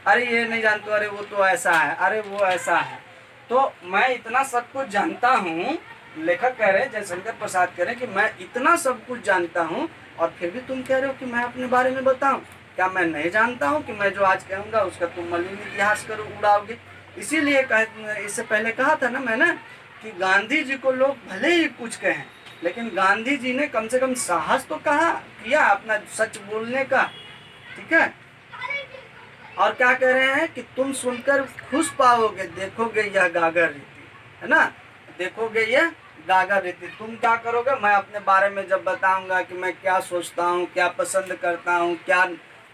अरे ये नहीं जानते, अरे वो तो ऐसा है, अरे वो ऐसा है। तो मैं इतना सब कुछ जानता हूँ, लेखक कह रहे हैं, जयशंकर प्रसाद कह रहे हैं कि मैं इतना सब कुछ जानता हूँ और फिर भी तुम कह रहे हो कि मैं अपने बारे में बताऊं। क्या मैं नहीं जानता हूँ कि मैं जो आज कहूँगा उसका तुम मलिन इतिहास करो उड़ाओगे। इसीलिए इससे पहले कहा था ना मैंने कि गांधी जी को लोग भले ही कुछ कहें, लेकिन गांधी जी ने कम से कम साहस तो किया अपना सच बोलने का। ठीक है, और क्या कह रहे हैं कि तुम सुनकर खुश पाओगे देखोगे यह गागर रीति, है ना, देखोगे यह गागर रीति। तुम क्या करोगे, मैं अपने बारे में जब बताऊंगा कि मैं क्या सोचता हूँ, क्या पसंद करता हूँ, क्या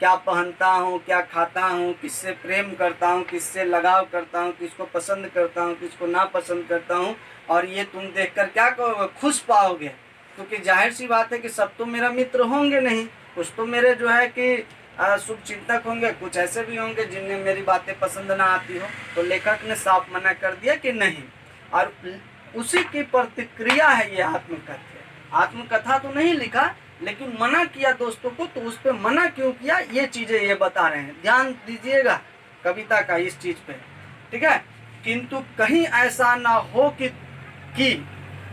क्या पहनता हूँ, क्या खाता हूँ, किससे प्रेम करता हूँ, किससे लगाव करता हूँ, किसको पसंद करता हूँ, किसको नापसंद करता हूँ। और ये तुम देखकर क्या कहोगे, खुश पाओगे, क्योंकि जाहिर सी बात है कि सब तो मेरा मित्र होंगे नहीं, कुछ तो मेरे जो है कि शुभ चिंतक होंगे, कुछ ऐसे भी होंगे जिन्हें मेरी बातें पसंद ना आती हो। तो लेखक ने साफ मना कर दिया कि नहीं, और उसी की प्रतिक्रिया है ये आत्मकथा। आत्मकथा तो नहीं लिखा, लेकिन मना किया दोस्तों को, तो उस पर मना क्यों किया ये चीजें ये बता रहे हैं, ध्यान दीजिएगा कविता का इस चीज पे, ठीक है। किंतु कहीं ऐसा ना हो कि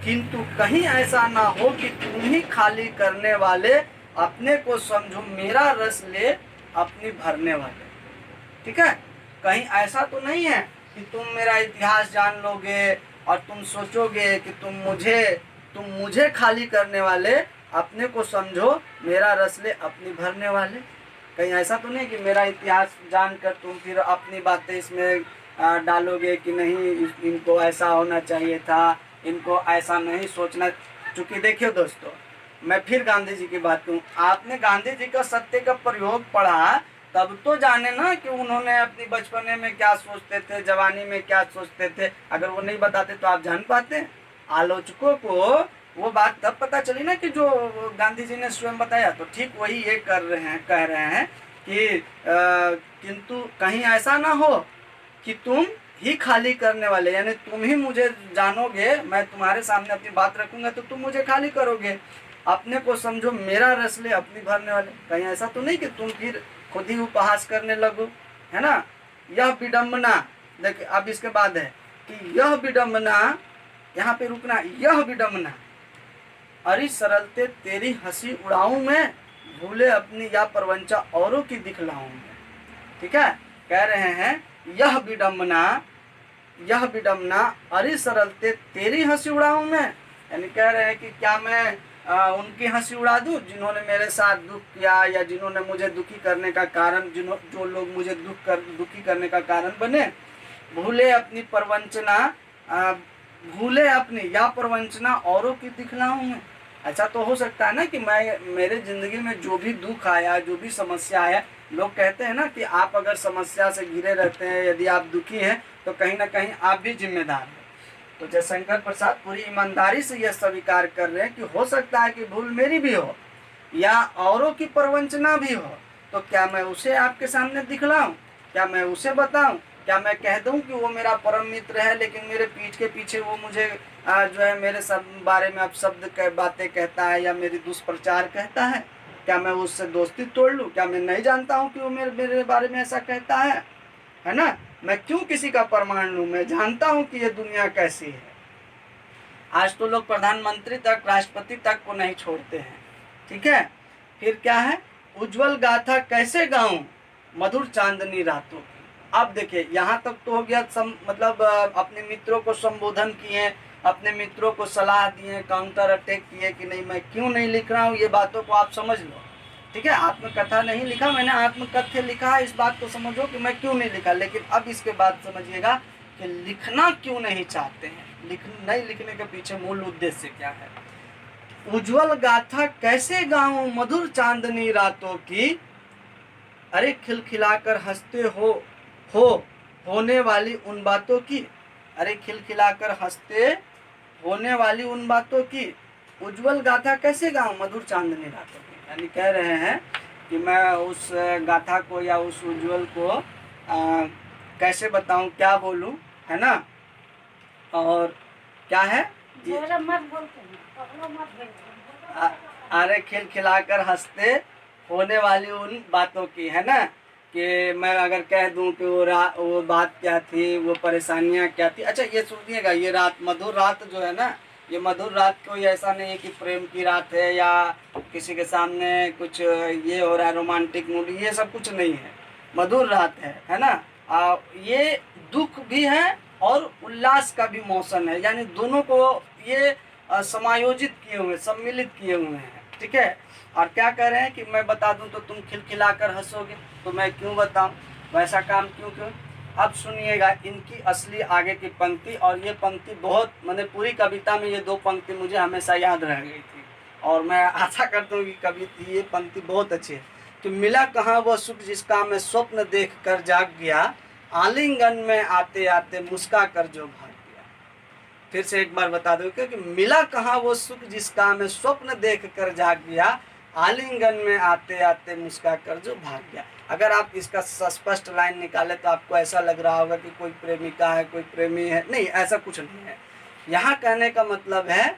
किंतु कहीं ऐसा ना हो कि तुम ही खाली करने वाले, अपने को समझो मेरा रस ले अपनी भरने वाले, ठीक है। कहीं ऐसा तो नहीं है कि तुम मेरा इतिहास जान लोगे और तुम सोचोगे कि तुम मुझे खाली करने वाले, अपने को समझो मेरा रस ले अपनी भरने वाले। कहीं ऐसा तो नहीं कि मेरा इतिहास जानकर तुम फिर अपनी बातें इसमें डालोगे कि नहीं इनको ऐसा होना चाहिए था, इनको ऐसा नहीं सोचना। चूंकि देखिए दोस्तों, मैं फिर गांधी जी की बात कहूँ, आपने गांधी जी का सत्य का प्रयोग पढ़ा तब तो जाने ना कि उन्होंने अपनी बचपने में क्या सोचते थे, जवानी में क्या सोचते थे। अगर वो नहीं बताते तो आप जान पाते। आलोचकों को वो बात तब पता चली ना कि जो गांधी जी ने स्वयं बताया। तो ठीक वही ये कह रहे हैं कि किंतु कहीं ऐसा ना हो कि तुम ही खाली करने वाले, यानी तुम ही मुझे जानोगे, मैं तुम्हारे सामने अपनी बात रखूंगा तो तुम मुझे खाली करोगे। अपने को समझो मेरा रस ले अपनी भरने वाले। कहीं ऐसा तो नहीं कि तुम फिर खुद ही उपहास करने लगो, है ना। यह विडम्बना, देखिए अब इसके बाद है कि यह विडम्बना, यहाँ पे रुकना, यह विडम्बना अरे सरलते तेरी हंसी उड़ाऊं मैं, भूले अपनी या परवंचा औरों की दिखलाऊं मैं, ठीक है। कह रहे हैं यह विडम्बना अरे सरलते तेरी हंसी उड़ाऊं मैं, यानी कह रहे हैं कि क्या मैं उनकी हंसी उड़ा दूं जिन्होंने मेरे साथ दुख किया, या जिन्होंने मुझे दुखी करने का कारण, जो लोग मुझे दुखी करने का कारण बने। भूले अपनी परवंचना औरों की दिखलाऊं मैं। ऐसा तो हो सकता है ना कि मेरे जिंदगी में जो भी दुख आया, जो भी समस्या आया, लोग कहते हैं ना कि आप अगर समस्या से घिरे रहते हैं, यदि आप दुखी हैं तो कहीं ना कहीं आप भी जिम्मेदार हैं। तो जयशंकर प्रसाद पूरी ईमानदारी से यह स्वीकार कर रहे हैं कि हो सकता है कि भूल मेरी भी हो या औरों की प्रवंचना भी हो, तो क्या मैं उसे आपके सामने दिखलाऊं, क्या मैं उसे बताऊं, क्या मैं कह दूं कि वो मेरा परम मित्र है, लेकिन मेरे पीठ के पीछे वो मुझे जो है मेरे सब बारे में बातें कहता है या मेरी दुष्प्रचार कहता है। क्या मैं उससे दोस्ती तोड़ लूं? क्या मैं नहीं जानता हूं कि वो मेरे बारे में ऐसा कहता है ना। मैं क्यों किसी का प्रमाण लूं, मैं जानता हूं कि ये दुनिया कैसी है। आज तो लोग प्रधानमंत्री तक, राष्ट्रपति तक को नहीं छोड़ते हैं, ठीक है। फिर क्या है, उज्जवल गाथा कैसे गाऊं मधुर चांदनी रातों की। अब देखिए यहाँ तक तो हो गया, मतलब अपने मित्रों को संबोधन किए, अपने मित्रों को सलाह दिए, काउंटर अटैक किए कि नहीं मैं क्यों नहीं लिख रहा हूँ, ये बातों को आप समझ लो, ठीक है। आत्मकथा नहीं लिखा मैंने, आत्मकथ्य लिखा है, इस बात को समझो कि मैं क्यों नहीं लिखा। लेकिन अब इसके बाद समझिएगा कि लिखना क्यों नहीं चाहते हैं, नहीं लिखने के पीछे मूल उद्देश्य क्या है। उज्जवल गाथा कैसे गाऊं मधुर चांदनी रातों की, अरे खिलखिलाकर हंसते होने वाली उन बातों की, अरे खिलखिलाकर हंसते होने वाली उन बातों की, उज्जवल गाथा कैसे गाऊं मधुर चांदनी रातों की। यानी कह रहे हैं कि मैं उस गाथा को या उस उज्जवल को कैसे बताऊं, क्या बोलूं, है ना। और क्या है, अरे खिलखिलाकर हंसते होने वाली उन बातों की, है ना। कि मैं अगर कह दूं कि वो बात क्या थी, वो परेशानियां क्या थी। अच्छा ये सुनिएगा, ये रात, मधुर रात जो है ना, ये मधुर रात कोई ऐसा नहीं है कि प्रेम की रात है या किसी के सामने कुछ ये हो रहा है रोमांटिक मूड, ये सब कुछ नहीं है। मधुर रात है ना। ये दुख भी है और उल्लास का भी मौसम है, यानी दोनों को ये समायोजित किए हुए, सम्मिलित किए हुए हैं, ठीक है। और क्या कह रहे हैं कि मैं बता दूं तो तुम खिलखिलाकर हंसोगे, तो मैं क्यों बताऊं, वैसा काम क्यों। अब सुनिएगा इनकी असली आगे की पंक्ति, और ये पंक्ति बहुत, मैंने पूरी कविता में ये दो पंक्ति मुझे हमेशा याद रह गई थी, और मैं आशा करता हूँ कि ये पंक्ति बहुत अच्छी है। कि मिला कहाँ वो सुख जिसका मैं स्वप्न देख कर जाग गया, आलिंगन में आते आते मुस्का कर जो भाग गया। फिर से एक बार बता दो कि मिला कहाँ वो सुख जिसका मैं स्वप्न देख कर जाग गया, आलिंगन में आते आते मुस्का कर जो भाग गया। अगर आप इसका स्पष्ट लाइन निकाले तो आपको ऐसा लग रहा होगा कि कोई प्रेमिका है, कोई प्रेमी है। नहीं, ऐसा कुछ नहीं है। यहाँ कहने का मतलब है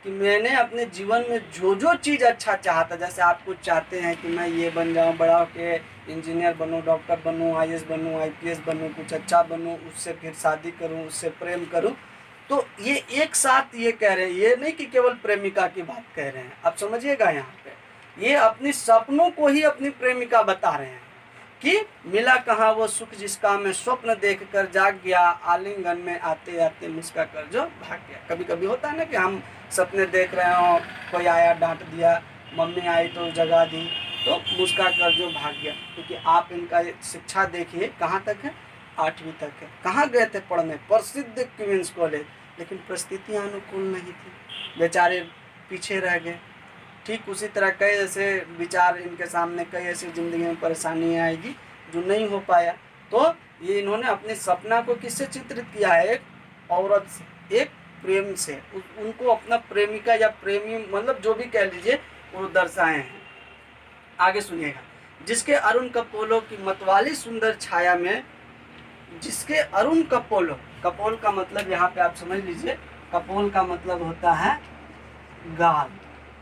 कि मैंने अपने जीवन में जो जो चीज़ अच्छा चाहता, जैसे आप कुछ चाहते हैं कि मैं ये बन जाऊँ, बड़ा होके इंजीनियर बनूँ, डॉक्टर बनूँ, आईएएस बनूँ, आईपीएस बनूँ, कुछ अच्छा बनूँ, उससे फिर शादी करूँ, उससे प्रेम करूँ, तो ये एक साथ ये कह रहे हैं। ये नहीं कि केवल प्रेमिका की बात कह रहे हैं, आप समझिएगा। यहाँ पे ये अपनी सपनों को ही अपनी प्रेमिका बता रहे हैं कि मिला कहाँ वो सुख जिसका मैं स्वप्न देख कर जाग गया, आलिंगन में आते आते मुस्का कर जो भाग गया। कभी कभी होता है ना कि हम सपने देख रहे हो, कोई आया डांट दिया, मम्मी आई तो जगा दी, तो मुस्का कर जो भाग गया। क्योंकि आप इनका शिक्षा देखिए कहाँ तक है, 8वीं तक है। कहाँ गए थे पढ़ने? प्रसिद्ध क्वींस कॉलेज, लेकिन परिस्थितियाँ अनुकूल नहीं थी, बेचारे पीछे रह गए। ठीक उसी तरह कई ऐसे विचार इनके सामने, कई ऐसी ज़िंदगी में परेशानियाँ आएगी जो नहीं हो पाया। तो ये इन्होंने अपने सपना को किससे चित्रित किया है? एक औरत से, एक प्रेम से। उनको अपना प्रेमिका या प्रेमी, मतलब जो भी कह लीजिए, वो दर्शाए हैं। आगे सुनिएगा। जिसके अरुण कपोलों की मतवाली सुंदर छाया में, जिसके अरुण कपोलों, कपोल का मतलब यहाँ पे आप समझ लीजिए, कपोल का मतलब होता है गाल,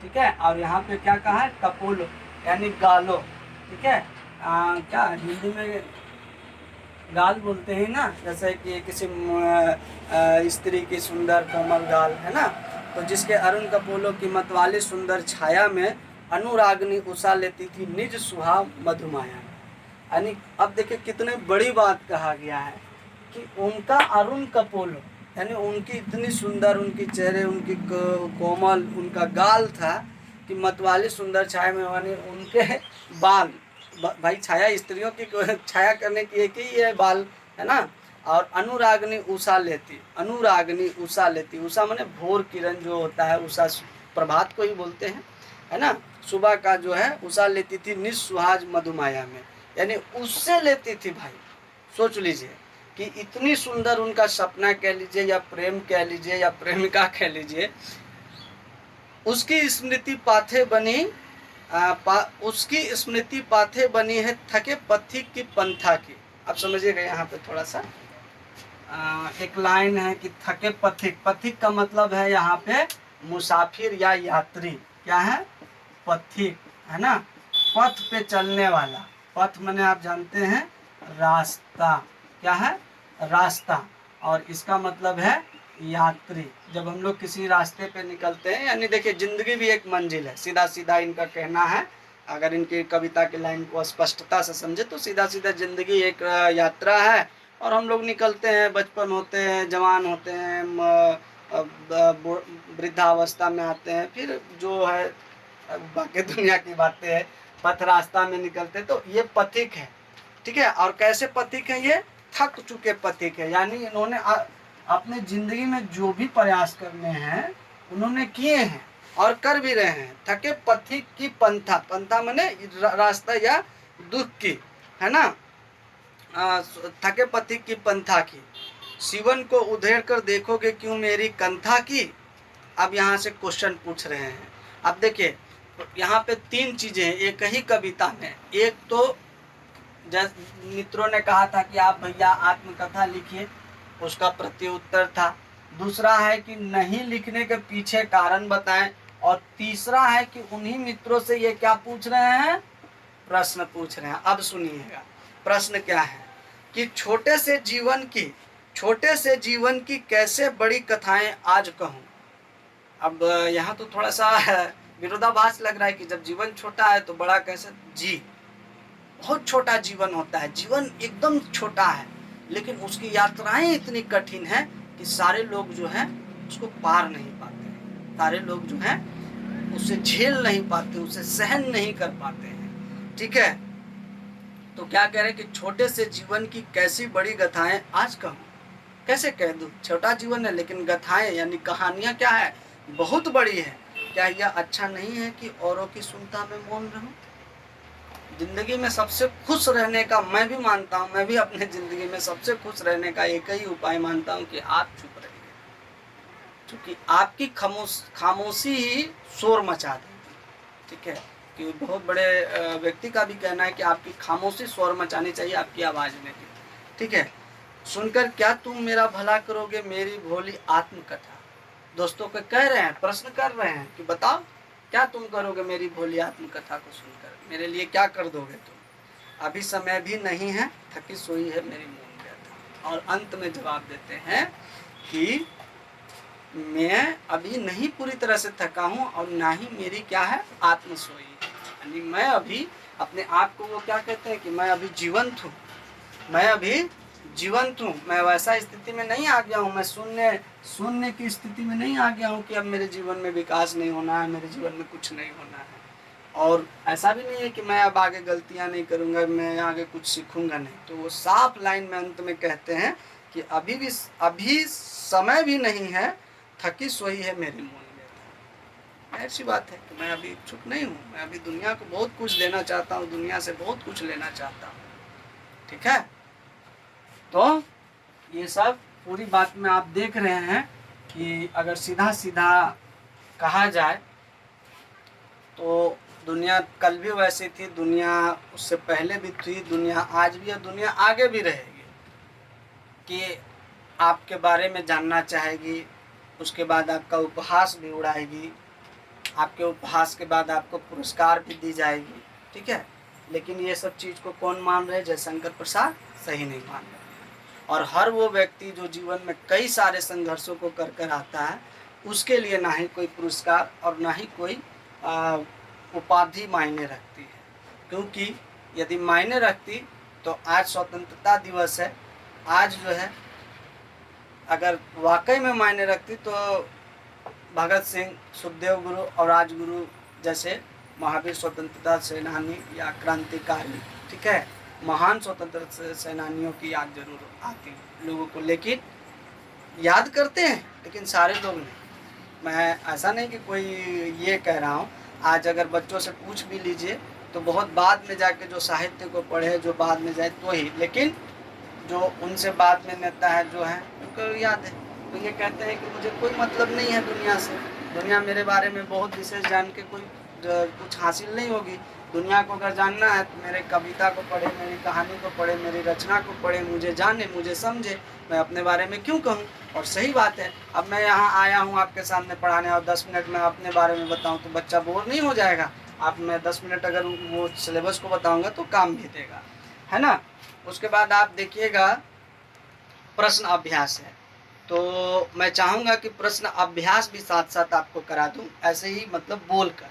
ठीक है। और यहाँ पे क्या कहा है? कपोलो यानी गालो, ठीक है। क्या हिंदी में गाल बोलते हैं ना, जैसे कि किसी स्त्री की सुंदर कोमल गाल, है ना। तो जिसके अरुण कपोलों की मतवाली सुंदर छाया में, अनुरागनी उषा लेती थी निज सुहाव मधुमाया। यानी अब देखिए कितने बड़ी बात कहा गया है कि उनका अरुण कपोलो, यानी उनकी इतनी सुंदर, उनकी चेहरे, उनकी कोमल, उनका गाल था कि मतवाली सुंदर छाया में, यानी उनके बाल, भाई छाया स्त्रियों की छाया करने की एक ही है बाल, है ना। और अनुरागनी उषा लेती, अनुरागनी उषा लेती, उषा माने भोर किरण जो होता है, उषा प्रभात को ही बोलते हैं, है ना। सुबह का जो है उषा लेती थी निस्सुहाज मधुमाया में, यानी उससे लेती थी। भाई सोच लीजिए कि इतनी सुंदर उनका सपना कह लीजिए या प्रेम कह लीजिए या प्रेमिका कह लीजिए, उसकी स्मृति पाथे बनी, उसकी स्मृति पाथे बनी है थके पथिक की पंथा की। अब समझिएगा यहाँ पे थोड़ा सा एक लाइन है कि थके पथिक, पथिक का मतलब है यहाँ पे मुसाफिर या यात्री। क्या है? पथिक, है ना, पथ पे चलने वाला। पथ माने आप जानते हैं रास्ता, क्या है? रास्ता। और इसका मतलब है यात्री। जब हम लोग किसी रास्ते पे निकलते हैं, यानी देखिए जिंदगी भी एक मंजिल है, सीधा सीधा इनका कहना है। अगर इनकी कविता की लाइन को स्पष्टता से समझे तो सीधा सीधा जिंदगी एक यात्रा है, और हम लोग निकलते हैं, बचपन होते हैं, जवान होते हैं, वृद्धावस्था में आते हैं, फिर जो है बाकी दुनिया की बातें है, पथ रास्ता में निकलते। तो ये पथिक है, ठीक है। और कैसे पथिक है? ये थक चुके पथिक है, यानी इन्होंने अपने जिंदगी में जो भी प्रयास करने हैं उन्होंने किए हैं और कर भी रहे हैं। थके पथिक की पंथा, पंथा माने रास्ता या दुख की, है ना। थके पथिक की पंथा की, शिवन को उधेड़ कर देखोगे क्यों मेरी कंथा की। अब यहाँ से क्वेश्चन पूछ रहे हैं। अब देखिए यहाँ पे 3 चीजें हैं एक ही कविता में। एक तो जैसे मित्रों ने कहा था कि आप भैया आत्मकथा लिखिए, उसका प्रत्युत्तर था। दूसरा है कि नहीं लिखने के पीछे कारण बताएं, और तीसरा है कि उन्हीं मित्रों से ये क्या पूछ रहे हैं? प्रश्न पूछ रहे हैं। अब सुनिएगा प्रश्न क्या है कि छोटे से जीवन की कैसे बड़ी कथाएं आज कहूँ। अब यहाँ तो थोड़ा सा विरोधाभास लग रहा है कि जब जीवन छोटा है तो बड़ा कैसे? जी, बहुत छोटा जीवन होता है, जीवन एकदम छोटा है, लेकिन उसकी यात्राएं इतनी कठिन है कि सारे लोग जो हैं उसको पार नहीं पाते हैं, सारे लोग जो हैं उसे झेल नहीं पाते, उसे सहन नहीं कर पाते हैं, ठीक है। तो क्या कह रहे हैं कि छोटे से जीवन की कैसी बड़ी गाथाएं आज कहूँ। कैसे कह दूँ? छोटा जीवन है लेकिन गाथाएं यानी कहानियाँ क्या है? बहुत बड़ी है। क्या यह अच्छा नहीं है कि औरों की सुनता मैं मौन रहूं? जिंदगी में सबसे खुश रहने का मैं भी मानता हूँ, मैं भी अपने जिंदगी में सबसे खुश रहने का एक ही उपाय मानता हूँ कि आप चुप रहिए, क्योंकि आपकी खामोशी ही शोर मचा देगी। ठीक है, कि बहुत बड़े व्यक्ति का भी कहना है कि आपकी खामोशी शोर मचानी चाहिए, आपकी आवाज़ में भी। ठीक है, सुनकर क्या तुम मेरा भला करोगे मेरी भोली आत्मकथा। दोस्तों को कह रहे हैं, प्रश्न कर रहे हैं कि बताओ क्या तुम करोगे मेरी भोली आत्मकथा को सुनकर, मेरे लिए क्या कर दोगे तुम। अभी समय भी नहीं है, थकी सोई है मेरी मूंग व्यथा। और अंत में जवाब देते हैं कि मैं अभी नहीं पूरी तरह से थका हूँ और ना ही मेरी क्या है आत्म सोई है। यानी मैं अभी अपने आप को, वो क्या कहते हैं कि मैं अभी जीवंत हूँ, मैं अभी जीवंत हूँ, मैं वैसा स्थिति में नहीं आ गया हूँ, मैं शून्य की स्थिति में नहीं आ गया हूँ कि अब मेरे जीवन में विकास नहीं होना है, मेरे जीवन में कुछ नहीं होना है। और ऐसा भी नहीं है कि मैं अब आगे गलतियाँ नहीं करूँगा, मैं आगे कुछ सीखूंगा नहीं। तो वो साफ लाइन में अंत में कहते हैं कि अभी समय भी नहीं है, थकी सोई है मेरी मूल व्यथा। ऐसी बात है कि मैं अभी चुप नहीं हूँ, मैं अभी दुनिया को बहुत कुछ देना चाहता हूँ, दुनिया से बहुत कुछ लेना चाहता हूँ। ठीक है, तो ये सब पूरी बात में आप देख रहे हैं कि अगर सीधा सीधा कहा जाए तो दुनिया कल भी वैसी थी, दुनिया उससे पहले भी थी, दुनिया आज भी है, दुनिया आगे भी रहेगी। कि आपके बारे में जानना चाहेगी, उसके बाद आपका उपहास भी उड़ाएगी, आपके उपहास के बाद आपको पुरस्कार भी दी जाएगी। ठीक है, लेकिन ये सब चीज़ को कौन मान रहे? जयशंकर प्रसाद सही नहीं मान रहे। और हर वो व्यक्ति जो जीवन में कई सारे संघर्षों को कर कर आता है, उसके लिए ना ही कोई पुरस्कार और ना ही कोई उपाधि मायने रखती है। क्योंकि यदि मायने रखती तो आज स्वतंत्रता दिवस है, आज जो है अगर वाकई में मायने रखती तो भगत सिंह, सुखदेव गुरु और राजगुरु जैसे महावीर स्वतंत्रता सेनानी या क्रांतिकारी, ठीक है, महान स्वतंत्रता सेनानियों की याद जरूर आती लोगों को। लेकिन याद करते हैं, लेकिन सारे लोग नहीं। मैं ऐसा नहीं कि कोई ये कह रहा हूँ, आज अगर बच्चों से पूछ भी लीजिए तो बहुत बाद में जाके जो साहित्य को पढ़े, जो बाद में जाए तो ही, लेकिन जो उनसे बाद में नेता है जो है उनको याद है। तो ये कहते हैं कि मुझे कोई मतलब नहीं है दुनिया से, दुनिया मेरे बारे में बहुत विशेष जान के कोई कुछ हासिल नहीं होगी। दुनिया को अगर जानना है तो मेरे कविता को पढ़े, मेरी कहानी को पढ़े, मेरी रचना को पढ़े, मुझे जाने, मुझे समझे, मैं अपने बारे में क्यों कहूँ। और सही बात है, अब मैं यहाँ आया हूँ आपके सामने पढ़ाने और 10 मिनट में अपने बारे में बताऊँ तो बच्चा बोर नहीं हो जाएगा। आप मैं 10 मिनट अगर वो सिलेबस को बताऊँगा तो काम भी देगा, है ना। उसके बाद आप देखिएगा प्रश्न अभ्यास है, तो मैं चाहूँगा कि प्रश्न अभ्यास भी साथ साथ आपको करा दूँ, ऐसे ही मतलब बोल कर।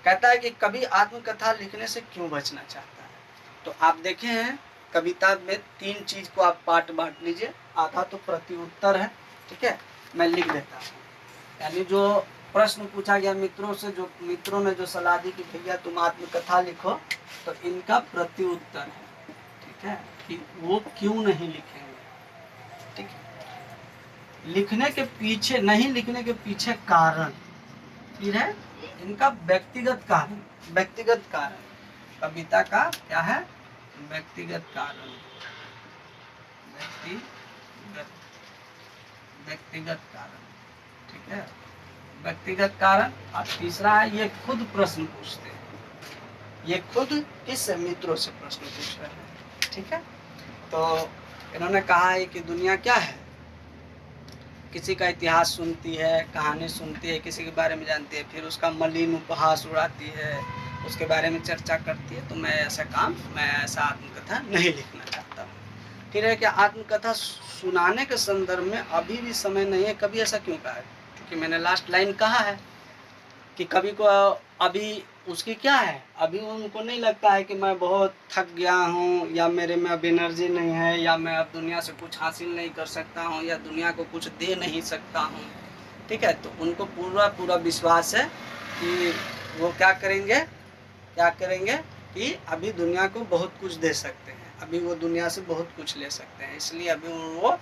कहता है कि कवि आत्मकथा लिखने से क्यों बचना चाहता है। तो आप देखे हैं कविता में 3 चीज़ को आप पार्ट बांट लीजिए। आधा तो प्रति उत्तर है, ठीक है, मैं लिख देता हूँ। यानी जो प्रश्न पूछा गया मित्रों से, जो मित्रों ने जो सलाह दी कि भैया तुम आत्मकथा लिखो, तो इनका प्रति उत्तर है, ठीक है, कि वो क्यों नहीं लिखेंगे। ठीक है, लिखने के पीछे, नहीं लिखने के पीछे कारण फिर है इनका व्यक्तिगत कारण। व्यक्तिगत कारण, कविता का क्या है? व्यक्तिगत कारण, व्यक्तिगत कारण, ठीक है, व्यक्तिगत कारण। और तीसरा है ये खुद प्रश्न पूछते हैं, ये खुद किस मित्रों से प्रश्न पूछ रहे हैं, ठीक है। तो इन्होंने कहा है कि दुनिया क्या है, किसी का इतिहास सुनती है, कहानी सुनती है, किसी के बारे में जानती है, फिर उसका मलिन उपहास उड़ाती है, उसके बारे में चर्चा करती है। तो मैं ऐसा आत्मकथा नहीं लिखना चाहता हूँ। फिर है कि आत्मकथा सुनाने के संदर्भ में अभी भी समय नहीं है। कभी ऐसा क्यों कहा है? क्योंकि मैंने लास्ट लाइन कहा है कि कवि को अभी उसकी क्या है, अभी उनको नहीं लगता है कि मैं बहुत थक गया हूँ, या मेरे में अब एनर्जी नहीं है, या मैं अब दुनिया से कुछ हासिल नहीं कर सकता हूँ, या दुनिया को कुछ दे नहीं सकता हूँ, ठीक है। तो उनको पूरा विश्वास है कि वो क्या करेंगे कि अभी दुनिया को बहुत कुछ दे सकते हैं, अभी वो दुनिया से बहुत कुछ ले सकते हैं। इसलिए अभी वो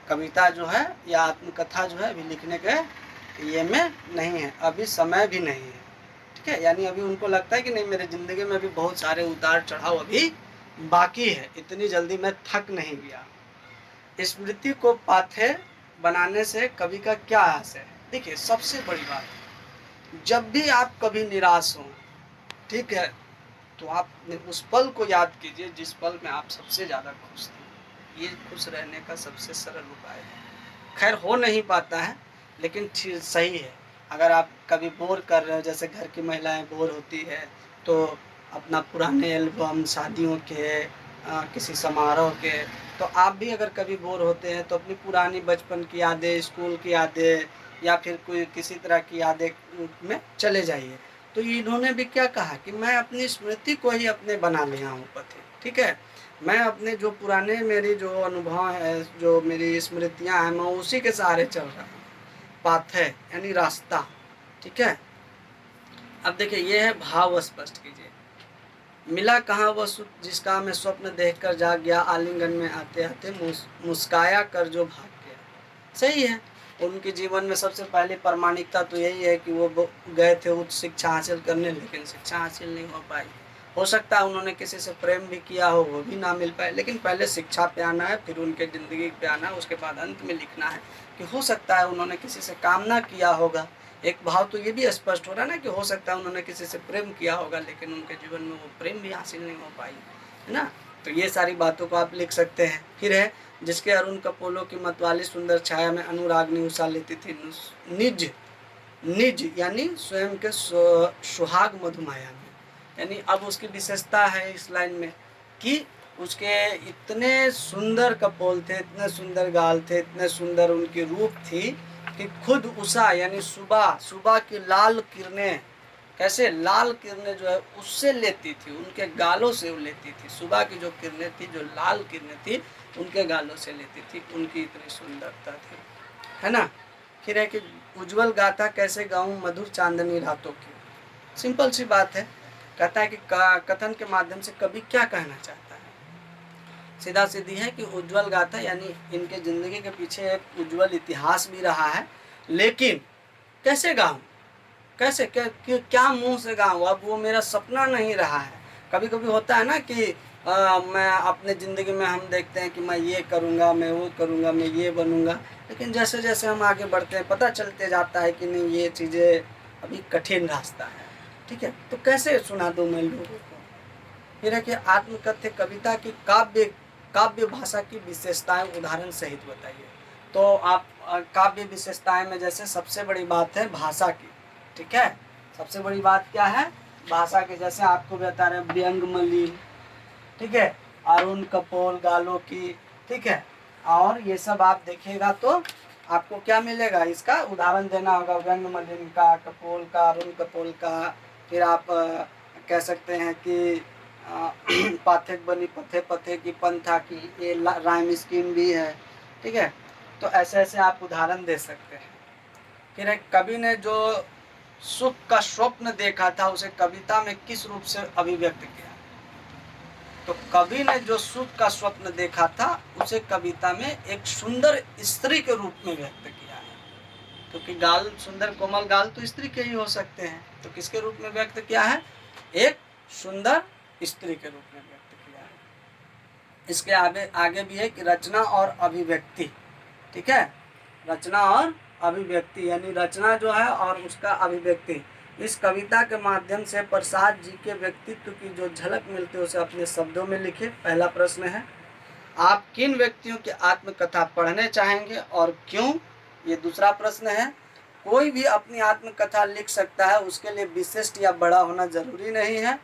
कविता जो है या आत्मकथा जो है अभी लिखने के ये में नहीं है, अभी समय भी नहीं है, ठीक ठीक है, यानी अभी उनको लगता है कि नहीं, मेरे ज़िंदगी में अभी बहुत सारे उतार चढ़ाव अभी बाकी है, इतनी जल्दी मैं थक नहीं गया। स्मृति को पाथेय बनाने से कवि का क्या आशय है? देखिए, सबसे बड़ी बात, जब भी आप कभी निराश हो, ठीक है, तो आप उस पल को याद कीजिए जिस पल में आप सबसे ज़्यादा खुश थे। ये खुश रहने का सबसे सरल उपाय है। खैर हो नहीं पाता है, लेकिन सही है। अगर आप कभी बोर कर रहे हो, जैसे घर की महिलाएं बोर होती है, तो अपना पुराने एल्बम, शादियों के, किसी समारोह के, तो आप भी अगर कभी बोर होते हैं तो अपनी पुरानी बचपन की यादें, स्कूल की यादें, या फिर कोई किसी तरह की यादें में चले जाइए। तो इन्होंने भी क्या कहा कि मैं अपनी स्मृति को ही अपने बना लिया हूँ पति, ठीक है, मैं अपने जो पुराने मेरी जो अनुभव है, जो मेरी स्मृतियाँ हैं, मैं उसी के सहारे चल रहा हूँ। पाथेय यानी रास्ता, ठीक है। अब देखिए, ये है भाव स्पष्ट कीजिए। मिला कहाँ वह सुख जिसका मैं स्वप्न देखकर जाग गया, आलिंगन में आते आते मुस्काया कर जो भाग गया। सही है, उनके जीवन में सबसे पहले प्रामाणिकता तो यही है कि वो गए थे उच्च शिक्षा हासिल करने, लेकिन शिक्षा हासिल नहीं हो पाई। हो सकता है उन्होंने किसी से प्रेम भी किया हो, वो भी ना मिल पाए, लेकिन पहले शिक्षा पे आना है, फिर उनके ज़िंदगी पे आना है, उसके बाद अंत में लिखना है कि हो सकता है उन्होंने किसी से कामना किया होगा। एक भाव तो ये भी स्पष्ट हो रहा है ना कि हो सकता है उन्होंने किसी से प्रेम किया होगा, लेकिन उनके जीवन में वो प्रेम भी हासिल नहीं हो पाई, है ना। तो ये सारी बातों को आप लिख सकते हैं। फिर है, जिसके अरुण कपोलों की मतवाली सुंदर छाया में अनुरागनी उषा लेती थी निज निज यानी स्वयं के सुहाग मधुमाया में। यानी अब उसकी विशेषता है इस लाइन में कि उसके इतने सुंदर कपोल थे, इतने सुंदर गाल थे, इतने सुंदर उनकी रूप थी कि खुद उषा यानी सुबह की लाल किरणें, कैसे लाल किरणें जो है उससे लेती थी, उनके गालों से वो लेती थी। सुबह की जो किरणें थी, जो लाल किरणें थी, उनके गालों से लेती थी, उनकी इतनी सुंदरता थी, है ना। फिर है कि उज्जवल गाथा कैसे गाऊं मधुर चांदनी रातों की। सिंपल सी बात है, कहता है कि कथन के माध्यम से कवि क्या कहना चाहता है। सीधा सीधी है कि उज्जवल गाथा यानी इनके ज़िंदगी के पीछे एक उज्जवल इतिहास भी रहा है, लेकिन कैसे गाऊं, कैसे क्या मुंह से गाऊं, अब वो मेरा सपना नहीं रहा है। कभी कभी होता है ना कि मैं अपने ज़िंदगी में हम देखते हैं कि मैं ये करूँगा, मैं वो करूँगा, मैं ये बनूँगा, लेकिन जैसे जैसे हम आगे बढ़ते हैं पता चलते जाता है कि नहीं, ये चीज़ें अभी कठिन रास्ता है, ठीक है। तो कैसे सुना दूँ मैं लोगों को। फिर है कि आत्मकथ्य कविता की काव्य भाषा की विशेषताएं उदाहरण सहित बताइए। तो आप काव्य विशेषताएं में जैसे सबसे बड़ी बात है भाषा की, ठीक है, सबसे बड़ी बात क्या है, भाषा की। जैसे आपको बता रहे व्यंग मलिन, ठीक है, अरुण कपोल गालों की, ठीक है, और ये सब आप देखिएगा तो आपको क्या मिलेगा, इसका उदाहरण देना होगा। व्यंग मलिन का, कपोल का, अरुण कपोल का। फिर आप कह सकते हैं कि पाथेक बनी पथे पथे की पंथा की, ये राइम स्कीम भी है, ठीक है। तो ऐसे ऐसे आप उदाहरण दे सकते हैं। फिर एक कवि ने जो सुख का स्वप्न देखा था उसे कविता में किस रूप से अभिव्यक्त किया। तो कवि ने जो सुख का स्वप्न देखा था उसे कविता में एक सुंदर स्त्री के रूप में व्यक्त किया है, क्योंकि गाल सुंदर कोमल गाल तो स्त्री के ही हो सकते हैं। तो किसके रूप में व्यक्त किया है, एक सुंदर स्त्री के रूप में व्यक्त किया है। इसके आगे भी है कि रचना और अभिव्यक्ति, ठीक है, रचना और अभिव्यक्ति यानी रचना जो है और उसका अभिव्यक्ति। इस कविता के माध्यम से प्रसाद जी के व्यक्तित्व की जो झलक मिलती है उसे अपने शब्दों में लिखे। पहला प्रश्न है, आप किन व्यक्तियों की आत्मकथा पढ़ने चाहेंगे और क्यों। ये दूसरा प्रश्न है, कोई भी अपनी आत्मकथा लिख सकता है, उसके लिए विशिष्ट या बड़ा होना जरूरी नहीं है।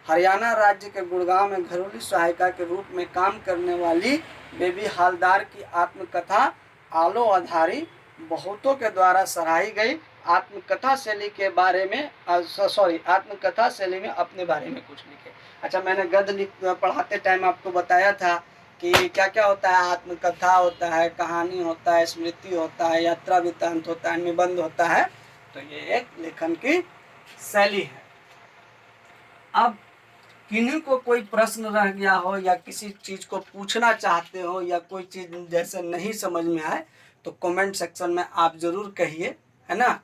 हरियाणा राज्य के गुड़गांव में घरेलू सहायिका के रूप में काम करने वाली बेबी हालदार की आत्मकथा आलो आधारी बहुतों के द्वारा सराही गई। आत्मकथा शैली के बारे में आत्मकथा शैली में अपने बारे में कुछ लिखे। अच्छा, मैंने गद्य पढ़ाते टाइम आपको बताया था कि क्या क्या होता है, आत्मकथा होता है, कहानी होता है, स्मृति होता है, यात्रा वृत्तांत होता है, निबंध होता है। तो ये एक लेखन की शैली है। अब किन्हीं को कोई प्रश्न रह गया हो या किसी चीज को पूछना चाहते हो या कोई चीज जैसे नहीं समझ में आए तो कमेंट सेक्शन में आप जरूर कहिए, है ना।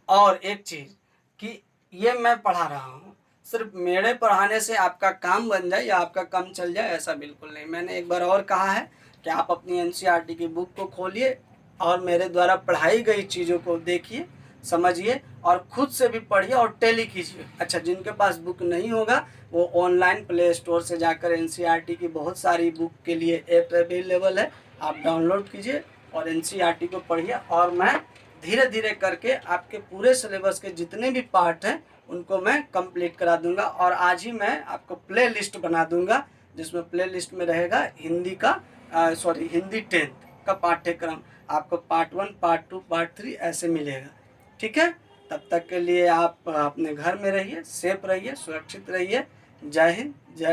और एक चीज कि ये मैं पढ़ा रहा हूँ। सिर्फ मेरे पढ़ाने से आपका काम बन जाए या आपका काम चल जाए, ऐसा बिल्कुल नहीं। मैंने एक बार और कहा है कि आप अपनी एनसीईआरटी की बुक को खोलिए और मेरे द्वारा पढ़ाई गई चीज़ों को देखिए, समझिए और खुद से भी पढ़िए और टैली कीजिए। अच्छा, जिनके पास बुक नहीं होगा वो ऑनलाइन प्ले स्टोर से जाकर एनसीईआरटी की बहुत सारी बुक के लिए ऐप अवेलेबल है, आप डाउनलोड कीजिए और एनसीईआरटी को पढ़िए। और मैं धीरे धीरे करके आपके पूरे सिलेबस के जितने भी पार्ट हैं उनको मैं कंप्लीट करा दूंगा। और आज ही मैं आपको प्ले लिस्ट बना दूंगा, जिसमें प्ले लिस्ट में रहेगा हिंदी का हिंदी 10th का पाठ्यक्रम। आपको पार्ट 1, पार्ट 2, पार्ट 3 ऐसे मिलेगा। ठीक है, तब तक के लिए आप अपने घर में रहिए, सेफ रहिए, सुरक्षित रहिए। जय हिंद, जय